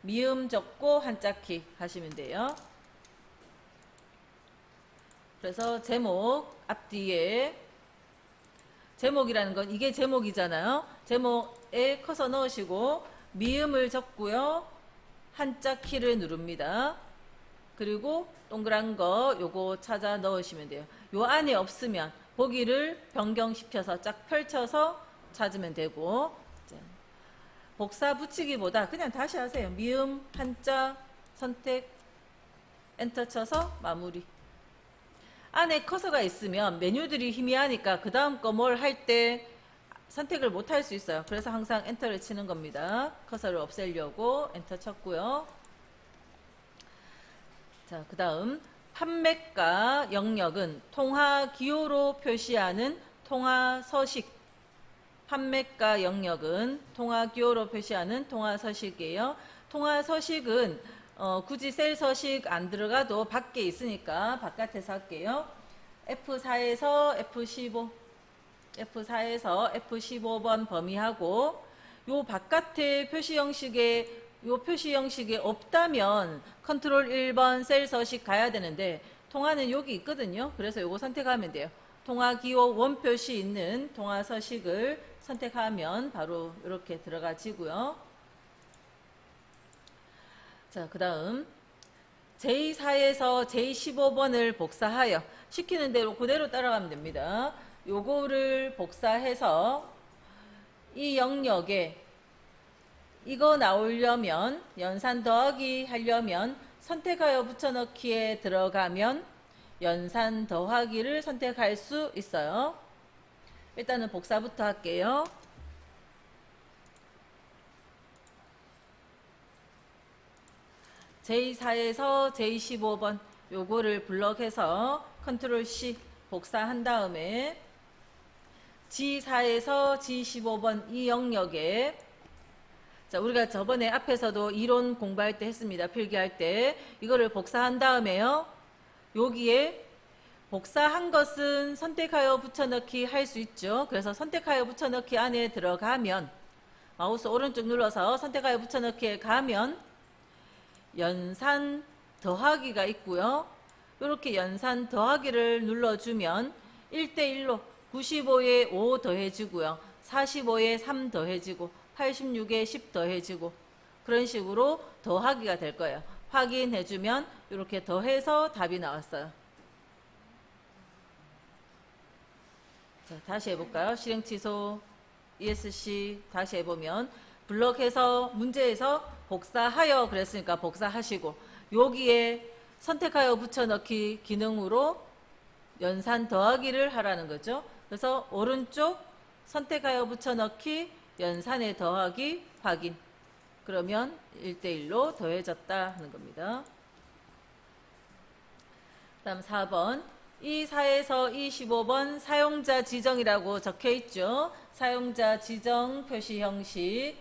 미음 적고 한자 키 하시면 돼요. 그래서 제목 앞뒤에 제목이라는 건 이게 제목이잖아요. 제목에 커서 넣으시고 미음을 적고요. 한자 키를 누릅니다. 그리고 동그란 거 요거 찾아 넣으시면 돼요. 요 안에 없으면 보기를 변경시켜서 쫙 펼쳐서 찾으면 되고. 복사 붙이기보다 그냥 다시 하세요. 미음 한자 선택 엔터 쳐서 마무리. 안에 커서가 있으면 메뉴들이 희미하니까 그 다음 거 뭘 할 때 선택을 못 할 수 있어요. 그래서 항상 엔터를 치는 겁니다. 커서를 없애려고 엔터 쳤고요. 자, 그 다음 판매가 영역은 통화 기호로 표시하는 통화 서식. 판매가 영역은 통화 기호로 표시하는 통화 서식이에요. 통화 서식은 굳이 셀 서식 안 들어가도 밖에 있으니까 바깥에서 할게요. F4에서 F15, F4에서 F15번 범위하고 요 바깥에 표시 형식에 요 표시 형식에 없다면 컨트롤 1번 셀 서식 가야 되는데 통화는 여기 있거든요. 그래서 요거 선택하면 돼요. 통화 기호 원 표시 있는 통화 서식을 선택하면 바로 이렇게 들어가지고요. 자, 그 다음 J4에서 J15번을 복사하여 시키는 대로 그대로 따라가면 됩니다. 요거를 복사해서 이 영역에 이거 나오려면 연산 더하기 하려면 선택하여 붙여넣기에 들어가면 연산 더하기를 선택할 수 있어요. 일단은 복사부터 할게요. J4에서 J15번 요거를 블럭해서 컨트롤 C 복사한 다음에 G4에서 G15번 이 영역에 자, 우리가 저번에 앞에서도 이론 공부할 때 했습니다. 필기할 때 이거를 복사한 다음에요. 여기에 복사한 것은 선택하여 붙여넣기 할 수 있죠. 그래서 선택하여 붙여넣기 안에 들어가면 마우스 오른쪽 눌러서 선택하여 붙여넣기에 가면 연산 더하기가 있고요. 이렇게 연산 더하기를 눌러주면 1대1로 95에 5 더해지고요. 45에 3 더해지고 86에 10 더해지고 그런 식으로 더하기가 될 거예요. 확인해주면 이렇게 더해서 답이 나왔어요. 자, 다시 해볼까요? 실행 취소, ESC 다시 해보면 블럭해서 문제에서 복사하여 그랬으니까 복사하시고 여기에 선택하여 붙여넣기 기능으로 연산 더하기를 하라는 거죠. 그래서 오른쪽 선택하여 붙여넣기 연산에 더하기 확인. 그러면 1대1로 더해졌다 하는 겁니다. 다음 4번. 이 4에서 25번 사용자 지정이라고 적혀 있죠. 사용자 지정 표시 형식.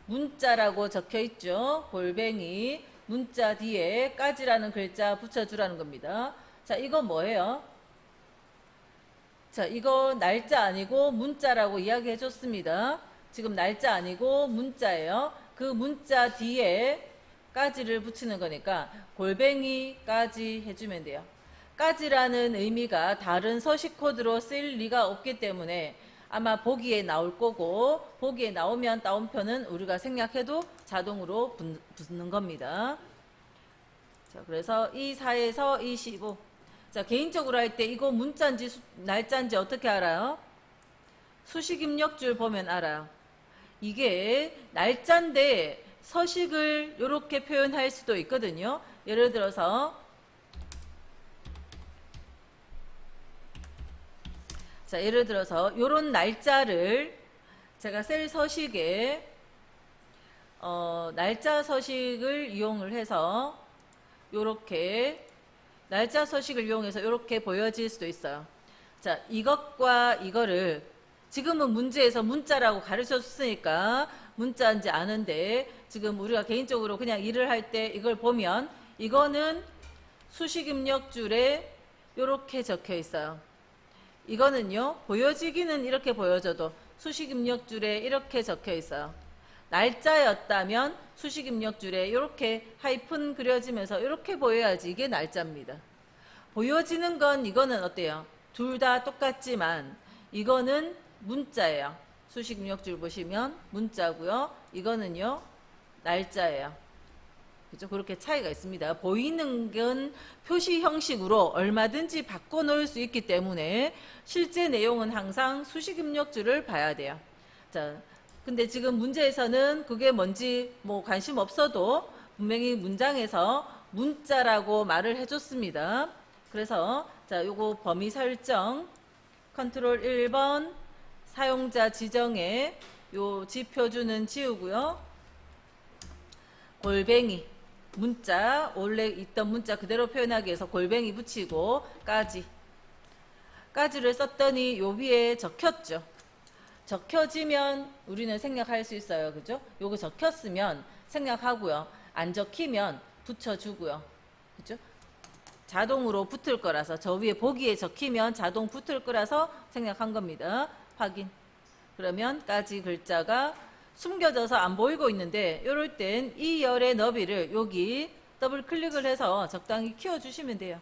문자라고 적혀 있죠. 골뱅이. 문자 뒤에 까지라는 글자 붙여주라는 겁니다. 자, 이거 뭐예요? 자, 이거 날짜 아니고 문자라고 이야기해 줬습니다. 지금 날짜 아니고 문자예요. 그 문자 뒤에 까지를 붙이는 거니까 골뱅이까지 해주면 돼요. 까지라는 의미가 다른 서식 코드로 쓸 리가 없기 때문에 아마 보기에 나올 거고 보기에 나오면 따옴표는 우리가 생략해도 자동으로 붙는 겁니다. 자, 그래서 이 4에서 25. 자, 개인적으로 할 때 이거 문자인지 날짜인지 어떻게 알아요? 수식 입력줄 보면 알아요. 이게 날짜인데 서식을 이렇게 표현할 수도 있거든요. 예를 들어서 자, 예를 들어서 요런 날짜를 제가 셀 서식에 날짜 서식을 이용을 해서 요렇게 날짜 서식을 이용해서 이렇게 보여질 수도 있어요. 자, 이것과 이거를 지금은 문제에서 문자라고 가르쳐 줬으니까 문자인지 아는데 지금 우리가 개인적으로 그냥 일을 할 때 이걸 보면 이거는 수식 입력줄에 이렇게 적혀 있어요. 이거는요, 보여지기는 이렇게 보여져도 수식 입력줄에 이렇게 적혀 있어요. 날짜였다면 수식 입력줄에 이렇게 하이픈 그려지면서 이렇게 보여야지 이게 날짜입니다. 보여지는 건 이거는 어때요? 둘 다 똑같지만 이거는 문자예요. 수식 입력줄 보시면 문자고요. 이거는요, 날짜예요. 그죠? 그렇게 차이가 있습니다. 보이는 건 표시 형식으로 얼마든지 바꿔놓을 수 있기 때문에 실제 내용은 항상 수식 입력줄을 봐야 돼요. 자, 근데 지금 문제에서는 그게 뭔지 뭐 관심 없어도 분명히 문장에서 문자라고 말을 해줬습니다. 그래서 자, 요거 범위 설정 컨트롤 1번 사용자 지정에 요 지표주는 지우고요. 골뱅이 문자 원래 있던 문자 그대로 표현하기 위해서 골뱅이 붙이고 까지를 썼더니 요 위에 적혔죠. 적혀지면 우리는 생략할 수 있어요. 그죠? 요거 적혔으면 생략하고요. 안 적히면 붙여주고요. 그죠? 자동으로 붙을 거라서 저 위에 보기에 적히면 자동 붙을 거라서 생략한 겁니다. 확인. 그러면 까지 글자가 숨겨져서 안 보이고 있는데 이럴 땐 이 열의 너비를 여기 더블 클릭을 해서 적당히 키워주시면 돼요.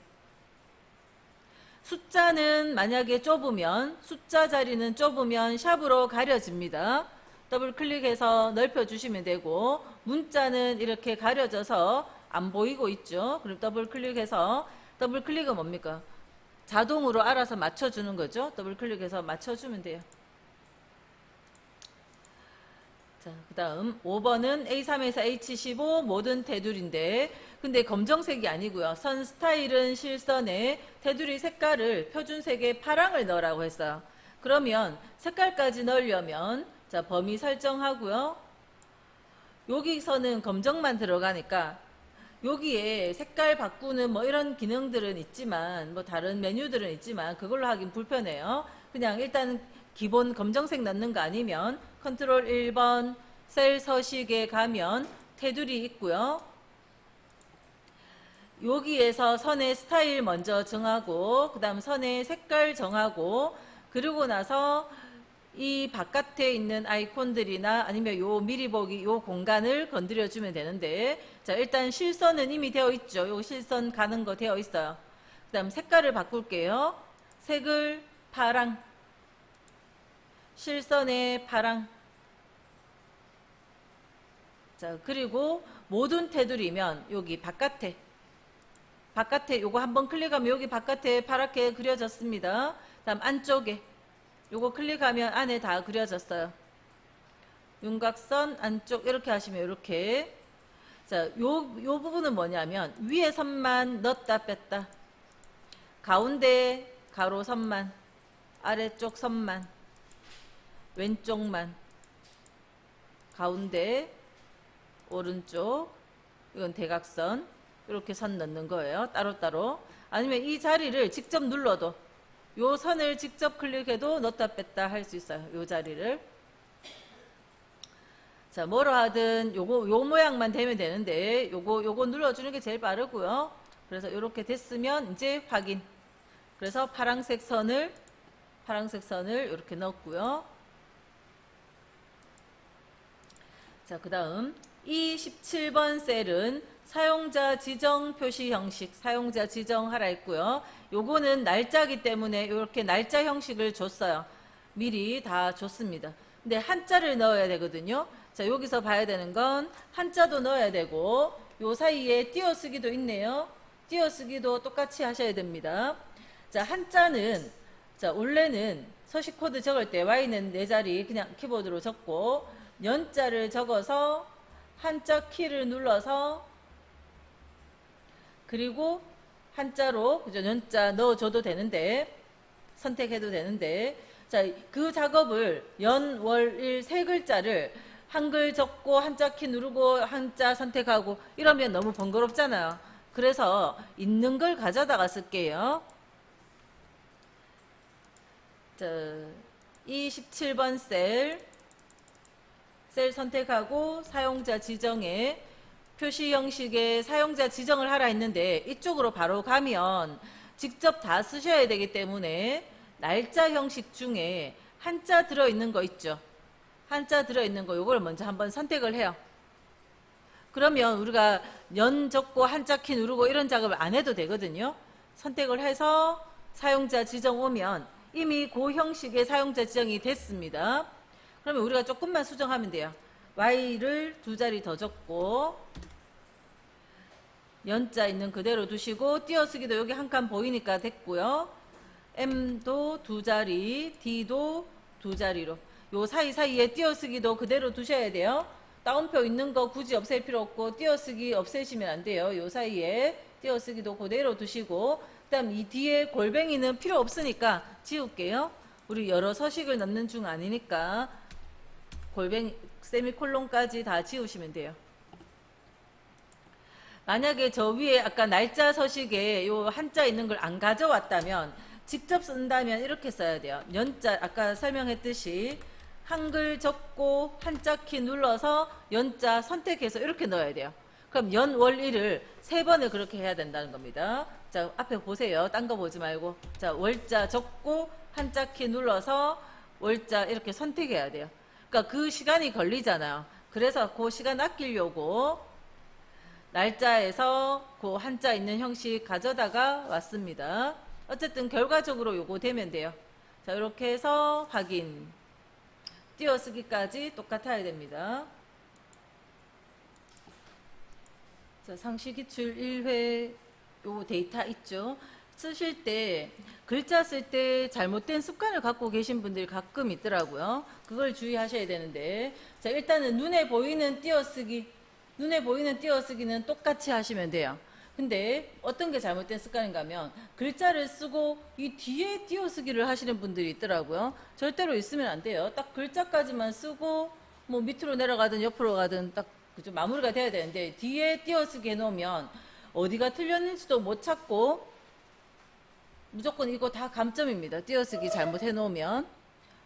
숫자는 만약에 좁으면 숫자 자리는 좁으면 샵으로 가려집니다. 더블 클릭해서 넓혀주시면 되고 문자는 이렇게 가려져서 안 보이고 있죠. 그럼 더블 클릭해서 더블 클릭은 뭡니까? 자동으로 알아서 맞춰주는 거죠. 더블 클릭해서 맞춰주면 돼요. 자, 그 다음 5번은 A3에서 H15 모든 테두리인데 근데 검정색이 아니고요. 선 스타일은 실선에 테두리 색깔을 표준색의 파랑을 넣으라고 했어요. 그러면 색깔까지 넣으려면 자, 범위 설정하고요. 여기서는 검정만 들어가니까 여기에 색깔 바꾸는 뭐 이런 기능들은 있지만 뭐 다른 메뉴들은 있지만 그걸로 하긴 불편해요. 그냥 일단 기본 검정색 넣는 거 아니면 컨트롤 1번 셀 서식에 가면 테두리 있고요. 여기에서 선의 스타일 먼저 정하고 그 다음 선의 색깔 정하고 그리고 나서 이 바깥에 있는 아이콘들이나 아니면 요 미리 보기 요 공간을 건드려 주면 되는데 자, 일단 실선은 이미 되어 있죠. 요 실선 가는 거 되어 있어요. 그 다음 색깔을 바꿀게요. 색을 파랑, 실선의 파랑. 자, 그리고 모든 테두리면 여기 바깥에 요거 한번 클릭하면 여기 바깥에 파랗게 그려졌습니다. 다음 안쪽에 요거 클릭하면 안에 다 그려졌어요. 윤곽선 안쪽 이렇게 하시면 이렇게. 자, 요 부분은 뭐냐면 위에 선만 넣었다 뺐다. 가운데 가로 선만, 아래쪽 선만, 왼쪽만, 가운데, 오른쪽, 이건 대각선, 이렇게 선 넣는 거예요. 따로따로. 아니면 이 자리를 직접 눌러도, 요 선을 직접 클릭해도 넣었다 뺐다 할 수 있어요. 요 자리를. 자, 뭐로 하든 요 모양만 되면 되는데, 요거 눌러주는 게 제일 빠르고요. 그래서 이렇게 됐으면 이제 확인. 그래서 파란색 선을 이렇게 넣었고요. 자, 그 다음 이 17번 셀은 사용자 지정 표시 형식, 사용자 지정하라 했고요. 요거는 날짜기 때문에 이렇게 날짜 형식을 줬어요. 미리 다 줬습니다. 근데 한자를 넣어야 되거든요. 자, 여기서 봐야 되는 건 한자도 넣어야 되고, 요 사이에 띄어쓰기도 있네요. 띄어쓰기도 똑같이 하셔야 됩니다. 자, 한자는, 자, 원래는 서식 코드 적을 때 Y는 네 자리 그냥 키보드로 적고, 연자를 적어서 한자 키를 눌러서, 그리고 한자로 그죠, 연자 넣어줘도 되는데, 선택해도 되는데, 자, 그 작업을 연, 월, 일 세 글자를 한글 적고 한자 키 누르고 한자 선택하고 이러면 너무 번거롭잖아요. 그래서 있는 걸 가져다가 쓸게요. 자, 이 17번 셀 선택하고 사용자 지정에 표시 형식의 사용자 지정을 하라 했는데, 이쪽으로 바로 가면 직접 다 쓰셔야 되기 때문에 날짜 형식 중에 한자 들어있는 거 있죠. 한자 들어있는 거 요걸 먼저 한번 선택을 해요. 그러면 우리가 연 적고 한자 키 누르고 이런 작업을 안 해도 되거든요. 선택을 해서 사용자 지정 오면 이미 그 형식의 사용자 지정이 됐습니다. 그러면 우리가 조금만 수정하면 돼요. Y를 두 자리 더 적고, 연자 있는 그대로 두시고, 띄어쓰기도 여기 한 칸 보이니까 됐고요. M도 두 자리, D도 두 자리로. 요 사이사이에 띄어쓰기도 그대로 두셔야 돼요. 따옴표 있는 거 굳이 없앨 필요 없고, 띄어쓰기 없애시면 안 돼요. 요 사이에 띄어쓰기도 그대로 두시고, 그 다음 이 뒤에 골뱅이는 필요 없으니까 지울게요. 우리 여러 서식을 넣는 중 아니니까 골뱅이, 세미콜론까지 다 지우시면 돼요. 만약에 저 위에 아까 날짜 서식에 요 한자 있는 걸 안 가져왔다면, 직접 쓴다면 이렇게 써야 돼요. 연자, 아까 설명했듯이 한글 적고 한자 키 눌러서 연자 선택해서 이렇게 넣어야 돼요. 그럼 연, 월, 일을 세 번을 그렇게 해야 된다는 겁니다. 자, 앞에 보세요. 딴 거 보지 말고. 자, 월자 적고 한자 키 눌러서 월자 이렇게 선택해야 돼요. 그러니까 그 시간이 걸리잖아요. 그래서 그 시간 아끼려고 날짜에서 그 한자 있는 형식 가져다가 왔습니다. 어쨌든 결과적으로 요거 되면 돼요. 자, 이렇게 해서 확인. 띄어쓰기까지 똑같아야 됩니다. 자, 상시기출 1회 요 데이터 있죠. 쓰실 때, 글자 쓸 때 잘못된 습관을 갖고 계신 분들이 가끔 있더라고요. 그걸 주의하셔야 되는데, 자, 일단은 눈에 보이는 띄어쓰기는 똑같이 하시면 돼요. 근데 어떤 게 잘못된 습관인가 하면, 글자를 쓰고 이 뒤에 띄어쓰기를 하시는 분들이 있더라고요. 절대로 있으면 안 돼요. 딱 글자까지만 쓰고 뭐 밑으로 내려가든 옆으로 가든 딱 그죠, 마무리가 돼야 되는데, 뒤에 띄어쓰기 해놓으면 어디가 틀렸는지도 못 찾고, 무조건 이거 다 감점입니다. 띄어쓰기 잘못 해놓으면.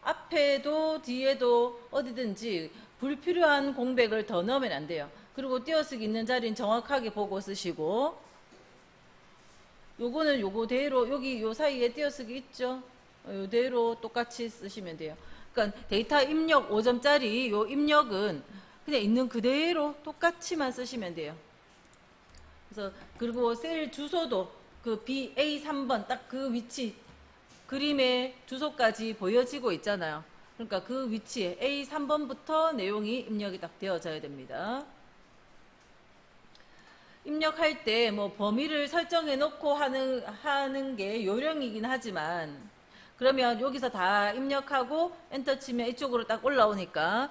앞에도 뒤에도 어디든지 불필요한 공백을 더 넣으면 안 돼요. 그리고 띄어쓰기 있는 자리는 정확하게 보고 쓰시고, 요거는 요거대로, 여기 요 사이에 띄어쓰기 있죠? 요대로 똑같이 쓰시면 돼요. 그러니까 데이터 입력 5점짜리 요 입력은 그냥 있는 그대로 똑같이만 쓰시면 돼요. 그래서 그리고 셀 주소도 그 A3번 딱 그 위치, 그림의 주소까지 보여지고 있잖아요. 그러니까 그 위치에 A3번부터 내용이 입력이 딱 되어져야 됩니다. 입력할 때 뭐 범위를 설정해 놓고 하는 게 요령이긴 하지만, 그러면 여기서 다 입력하고 엔터 치면 이쪽으로 딱 올라오니까.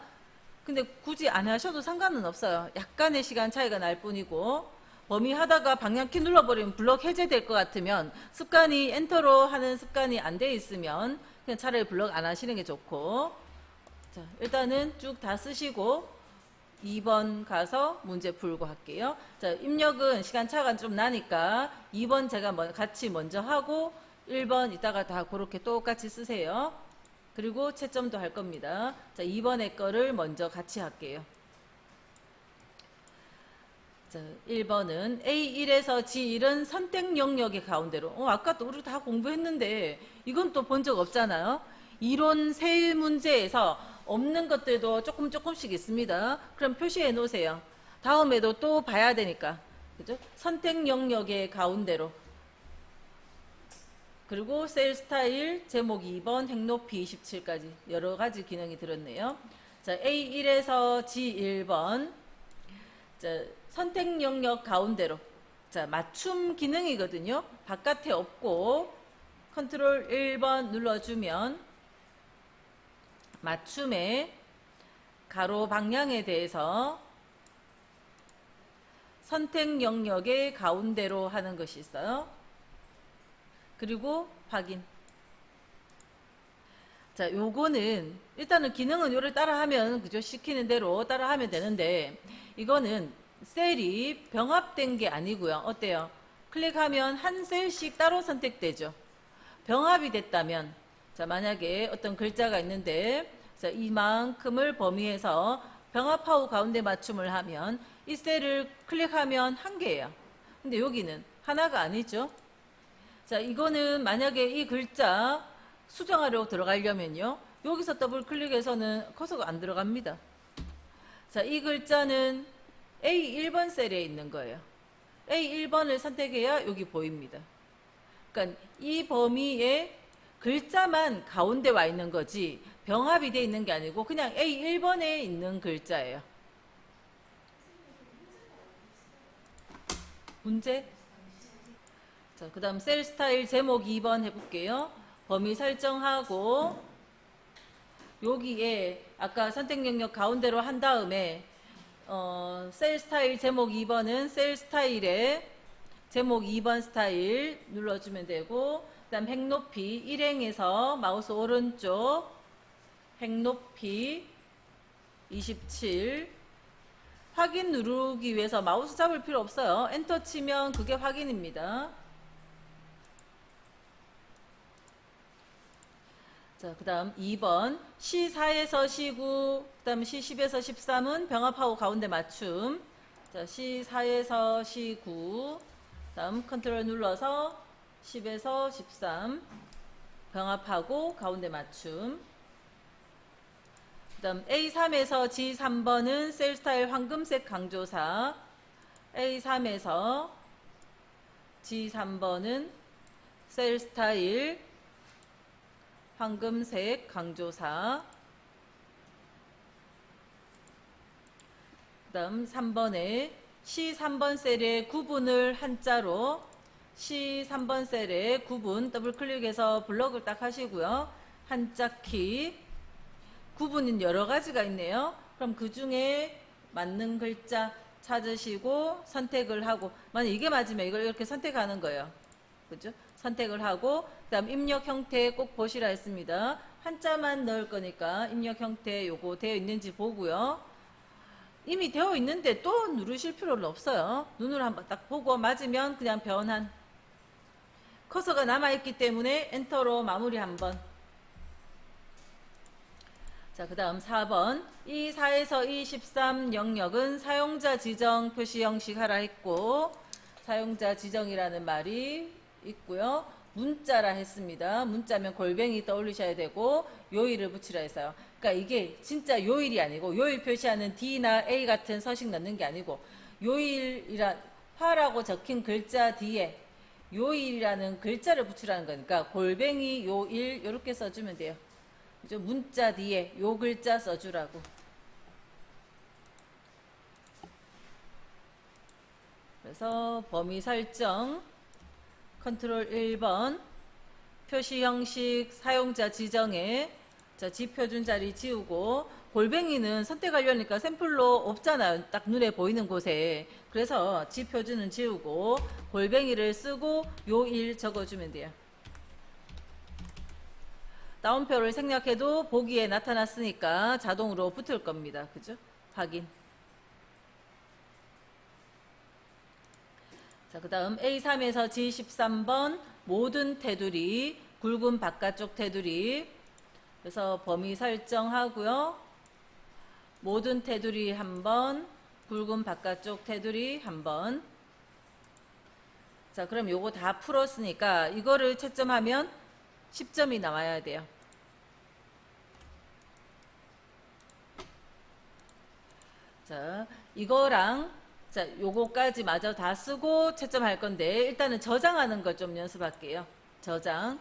근데 굳이 안 하셔도 상관은 없어요. 약간의 시간 차이가 날 뿐이고, 범위 하다가 방향키 눌러버리면 블럭 해제될 것 같으면, 습관이 엔터로 하는 습관이 안 돼 있으면 그냥 차라리 블럭 안 하시는 게 좋고. 자, 일단은 쭉 다 쓰시고 2번 가서 문제 풀고 할게요. 자, 입력은 시간차가 좀 나니까 2번 제가 같이 먼저 하고 1번 이따가 다 그렇게 똑같이 쓰세요. 그리고 채점도 할 겁니다. 자, 2번의 거를 먼저 같이 할게요. 자, 1번은 A1에서 G1은 선택 영역의 가운데로. 아까 또 우리 다 공부했는데 이건 또 본 적 없잖아요. 이론 세 문제에서 없는 것들도 조금씩 있습니다. 그럼 표시해 놓으세요. 다음에도 또 봐야 되니까. 그죠? 선택 영역의 가운데로. 그리고 셀 스타일 제목 2번 행높이 27까지 여러 가지 기능이 들었네요. 자, A1에서 G1번. 자, 선택 영역 가운데로. 자, 맞춤 기능이거든요. 바깥에 없고 컨트롤 1번 눌러주면 맞춤의 가로 방향에 대해서 선택 영역의 가운데로 하는 것이 있어요. 그리고 확인. 자, 요거는 일단은 기능은 요를 따라하면 그죠? 시키는 대로 따라하면 되는데 이거는 셀이 병합된 게 아니고요. 어때요? 클릭하면 한 셀씩 따로 선택되죠. 병합이 됐다면 자, 만약에 어떤 글자가 있는데 자, 이만큼을 범위해서 병합하고 가운데 맞춤을 하면 이 셀을 클릭하면 한 개예요. 근데 여기는 하나가 아니죠. 자, 이거는 만약에 이 글자 수정하려고 들어가려면요. 여기서 더블 클릭해서는 커서가 안 들어갑니다. 자, 이 글자는 A1번 셀에 있는 거예요. A1번을 선택해야 여기 보입니다. 그러니까 이 범위에 글자만 가운데 와 있는 거지 병합이 되어 있는 게 아니고 그냥 A1번에 있는 글자예요. 문제? 자, 그 다음 셀 스타일 제목 2번 해볼게요. 범위 설정하고 여기에 아까 선택 영역 가운데로 한 다음에 셀 스타일 제목 2번은 셀 스타일에 제목 2번 스타일 눌러주면 되고 그 다음 행높이 일행에서 마우스 오른쪽 행높이 27 확인 누르기 위해서 마우스 잡을 필요 없어요. 엔터 치면 그게 확인입니다. 자, 그 다음 2번 C4에서 C9 그 다음 C10에서 13은 병합하고 가운데 맞춤. 자, C4에서 C9 다음 컨트롤 눌러서 10에서 13 병합하고 가운데 맞춤. 그 다음 A3에서 G3번은 셀 스타일 황금색 강조사. A3에서 G3번은 셀 스타일 황금색 강조사. 그 다음 3번에 C3번 셀의 구분을 한자로 C3번 셀의 구분 더블 클릭해서 블럭을 딱 하시고요. 한자 키 구분은 여러 가지가 있네요. 그럼 그 중에 맞는 글자 찾으시고 선택을 하고 만약 이게 맞으면 이걸 이렇게 선택하는 거예요. 그죠? 선택을 하고 그 다음 입력 형태 꼭 보시라 했습니다. 한자만 넣을 거니까 입력 형태 요거 되어 있는지 보고요. 이미 되어 있는데 또 누르실 필요는 없어요. 눈으로 한번 딱 보고 맞으면 그냥 변환. 커서가 남아있기 때문에 엔터로 마무리 한번. 자, 그 다음 4번 E4에서 E13 영역은 사용자 지정 표시 형식 하라 했고 사용자 지정이라는 말이 있고요. 문자라 했습니다. 문자면 골뱅이 떠올리셔야 되고 요일을 붙이라 했어요. 그러니까 이게 진짜 요일이 아니고 요일 표시하는 D나 A 같은 서식 넣는 게 아니고 요일이란 화라고 적힌 글자 뒤에 요일이라는 글자를 붙이라는 거니까 골뱅이 요일 이렇게 써주면 돼요. 그죠? 문자 뒤에 요 글자 써주라고. 그래서 범위 설정 컨트롤 1번 표시 형식, 사용자 지정에 자, 지표준 자리 지우고 골뱅이는 선택하려니까 샘플로 없잖아요. 딱 눈에 보이는 곳에. 그래서 지표준은 지우고 골뱅이를 쓰고 요일 적어주면 돼요. 다운표를 생략해도 보기에 나타났으니까 자동으로 붙을 겁니다. 그죠? 확인. 자, 그 다음 A3에서 G13번 모든 테두리, 굵은 바깥쪽 테두리. 그래서 범위 설정하고요. 모든 테두리 한번, 굵은 바깥쪽 테두리 한번. 자, 그럼 요거 다 풀었으니까 이거를 채점하면 10점이 나와야 돼요. 자, 이거랑 자, 요거까지 마저 다 쓰고 채점할 건데 일단은 저장하는 걸 좀 연습할게요. 저장.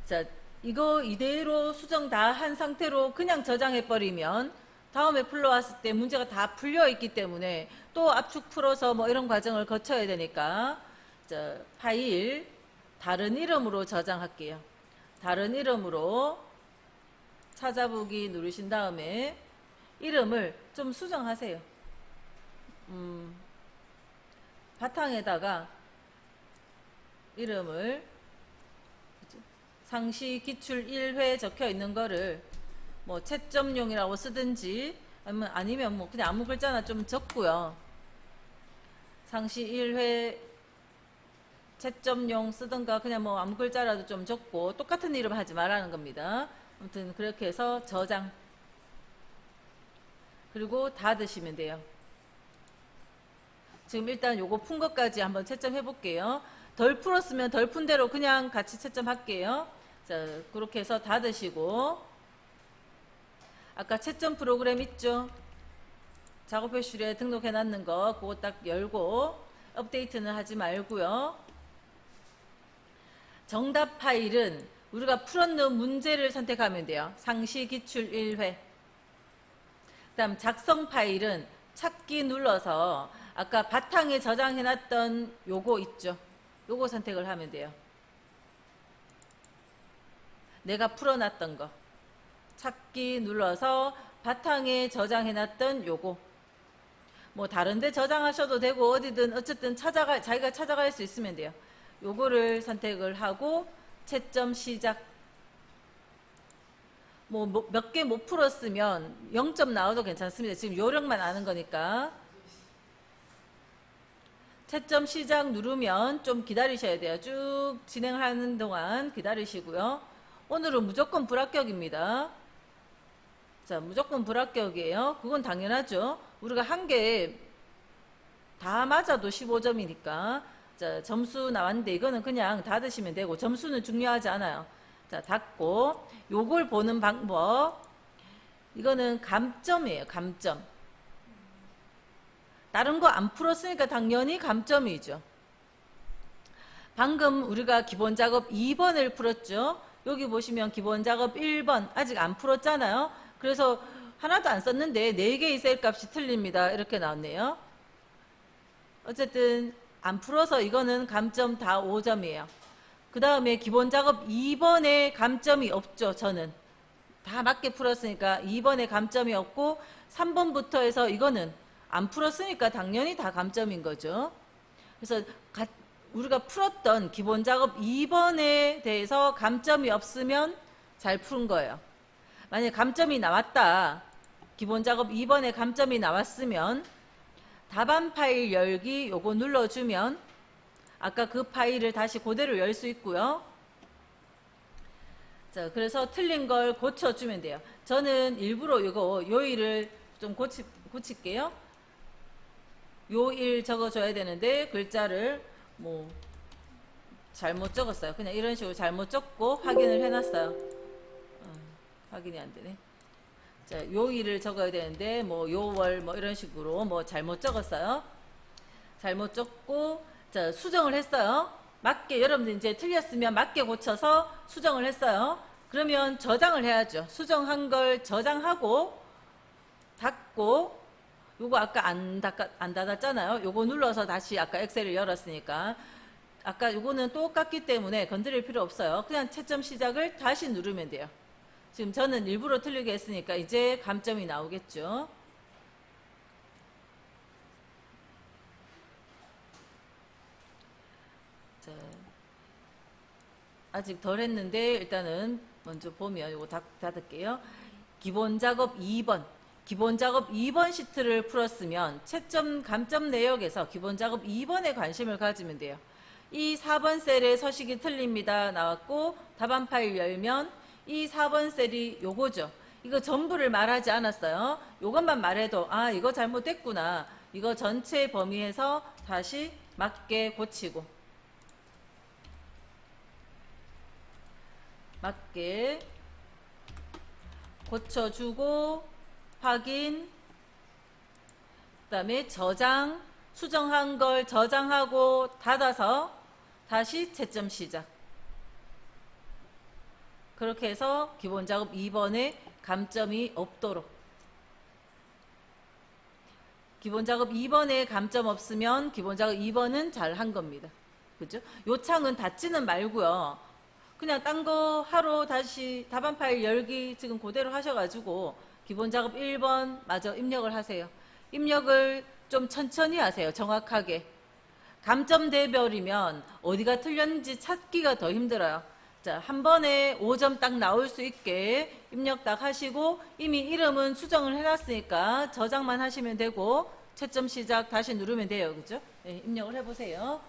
자, 이거 이대로 수정 다 한 상태로 그냥 저장해 버리면 다음에 불러왔을 때 문제가 다 풀려 있기 때문에 또 압축 풀어서 뭐 이런 과정을 거쳐야 되니까 자, 파일 다른 이름으로 저장할게요. 다른 이름으로 찾아보기 누르신 다음에 이름을 좀 수정하세요. 바탕에다가 이름을 상시 기출 1회 적혀 있는 거를 뭐 채점용이라고 쓰든지 아니면 뭐 그냥 아무 글자나 좀 적고요. 상시 1회 채점용 쓰든가 그냥 뭐 아무 글자라도 좀 적고 똑같은 이름 하지 말라는 겁니다. 아무튼 그렇게 해서 저장. 그리고 닫으시면 돼요. 지금 일단 요거 푼 것까지 한번 채점해 볼게요. 덜 풀었으면 덜 푼 대로 그냥 같이 채점할게요. 자, 그렇게 해서 닫으시고 아까 채점 프로그램 있죠? 작업표실에 등록해 놨는 거 그거 딱 열고 업데이트는 하지 말고요. 정답 파일은 우리가 풀었는 문제를 선택하면 돼요. 상시 기출 1회. 그 다음 작성 파일은 찾기 눌러서 아까 바탕에 저장해 놨던 요거 있죠? 요거 선택을 하면 돼요. 내가 풀어놨던 거. 찾기 눌러서 바탕에 저장해 놨던 요거. 뭐 다른데 저장하셔도 되고 어디든 어쨌든 자기가 찾아갈 수 있으면 돼요. 요거를 선택을 하고 채점 시작. 뭐 몇 개 못 풀었으면 0점 나와도 괜찮습니다. 지금 요령만 아는 거니까. 채점 시작 누르면 좀 기다리셔야 돼요. 쭉 진행하는 동안 기다리시고요. 오늘은 무조건 불합격입니다. 자, 무조건 불합격이에요. 그건 당연하죠. 우리가 한 개 다 맞아도 15점이니까. 자, 점수 나왔는데 이거는 그냥 닫으시면 되고 점수는 중요하지 않아요. 자, 닫고 요걸 보는 방법. 이거는 감점이에요. 감점. 다른 거 안 풀었으니까 당연히 감점이죠. 방금 우리가 기본 작업 2번을 풀었죠. 여기 보시면 기본 작업 1번 아직 안 풀었잖아요. 그래서 하나도 안 썼는데 4개의 셀 값이 틀립니다. 이렇게 나왔네요. 어쨌든 안 풀어서 이거는 감점 다 5점이에요. 그 다음에 기본 작업 2번에 감점이 없죠. 저는 다 맞게 풀었으니까 2번에 감점이 없고 3번부터 해서 이거는 안 풀었으니까 당연히 다 감점인 거죠. 그래서 우리가 풀었던 기본 작업 2번에 대해서 감점이 없으면 잘 푼 거예요. 만약에 감점이 나왔다. 기본 작업 2번에 감점이 나왔으면 답안 파일 열기 요거 눌러주면 아까 그 파일을 다시 그대로 열 수 있고요. 자, 그래서 틀린 걸 고쳐주면 돼요. 저는 일부러 이거 요일을 좀 고칠게요. 요일 적어줘야 되는데 글자를 뭐 잘못 적었어요. 그냥 이런 식으로 잘못 적고 확인을 해놨어요. 확인이 안 되네. 자, 요일을 적어야 되는데 뭐 요월 뭐 이런 식으로 뭐 잘못 적었어요. 잘못 적고 자, 수정을 했어요. 맞게 여러분들 이제 틀렸으면 맞게 고쳐서 수정을 했어요. 그러면 저장을 해야죠. 수정한 걸 저장하고 닫고 요거 아까 안 닫았잖아요. 요거 눌러서 다시 아까 엑셀을 열었으니까 아까 요거는 똑같기 때문에 건드릴 필요 없어요. 그냥 채점 시작을 다시 누르면 돼요. 지금 저는 일부러 틀리게 했으니까 이제 감점이 나오겠죠. 자, 아직 덜 했는데 일단은 먼저 보면 요거 닫을게요. 기본 작업 2번. 기본 작업 2번 시트를 풀었으면 채점 감점 내역에서 기본 작업 2번에 관심을 가지면 돼요. 이 4번 셀에 서식이 틀립니다 나왔고 답안 파일 열면 이 4번 셀이 요거죠. 이거 전부를 말하지 않았어요. 요것만 말해도 아 이거 잘못됐구나. 이거 전체 범위에서 다시 맞게 고치고 맞게 고쳐주고 확인, 그 다음에 저장, 수정한 걸 저장하고 닫아서 다시 채점 시작. 그렇게 해서 기본 작업 2번에 감점이 없도록. 기본 작업 2번에 감점 없으면 기본 작업 2번은 잘 한 겁니다. 그죠? 요 창은 닫지는 말고요. 그냥 딴 거 하러 다시 답안 파일 열기 지금 그대로 하셔가지고 기본 작업 1번 마저 입력을 하세요. 입력을 좀 천천히 하세요. 정확하게. 감점 대별이면 어디가 틀렸는지 찾기가 더 힘들어요. 자, 한 번에 5점 딱 나올 수 있게 입력 딱 하시고 이미 이름은 수정을 해놨으니까 저장만 하시면 되고 채점 시작 다시 누르면 돼요. 그죠? 네, 입력을 해보세요.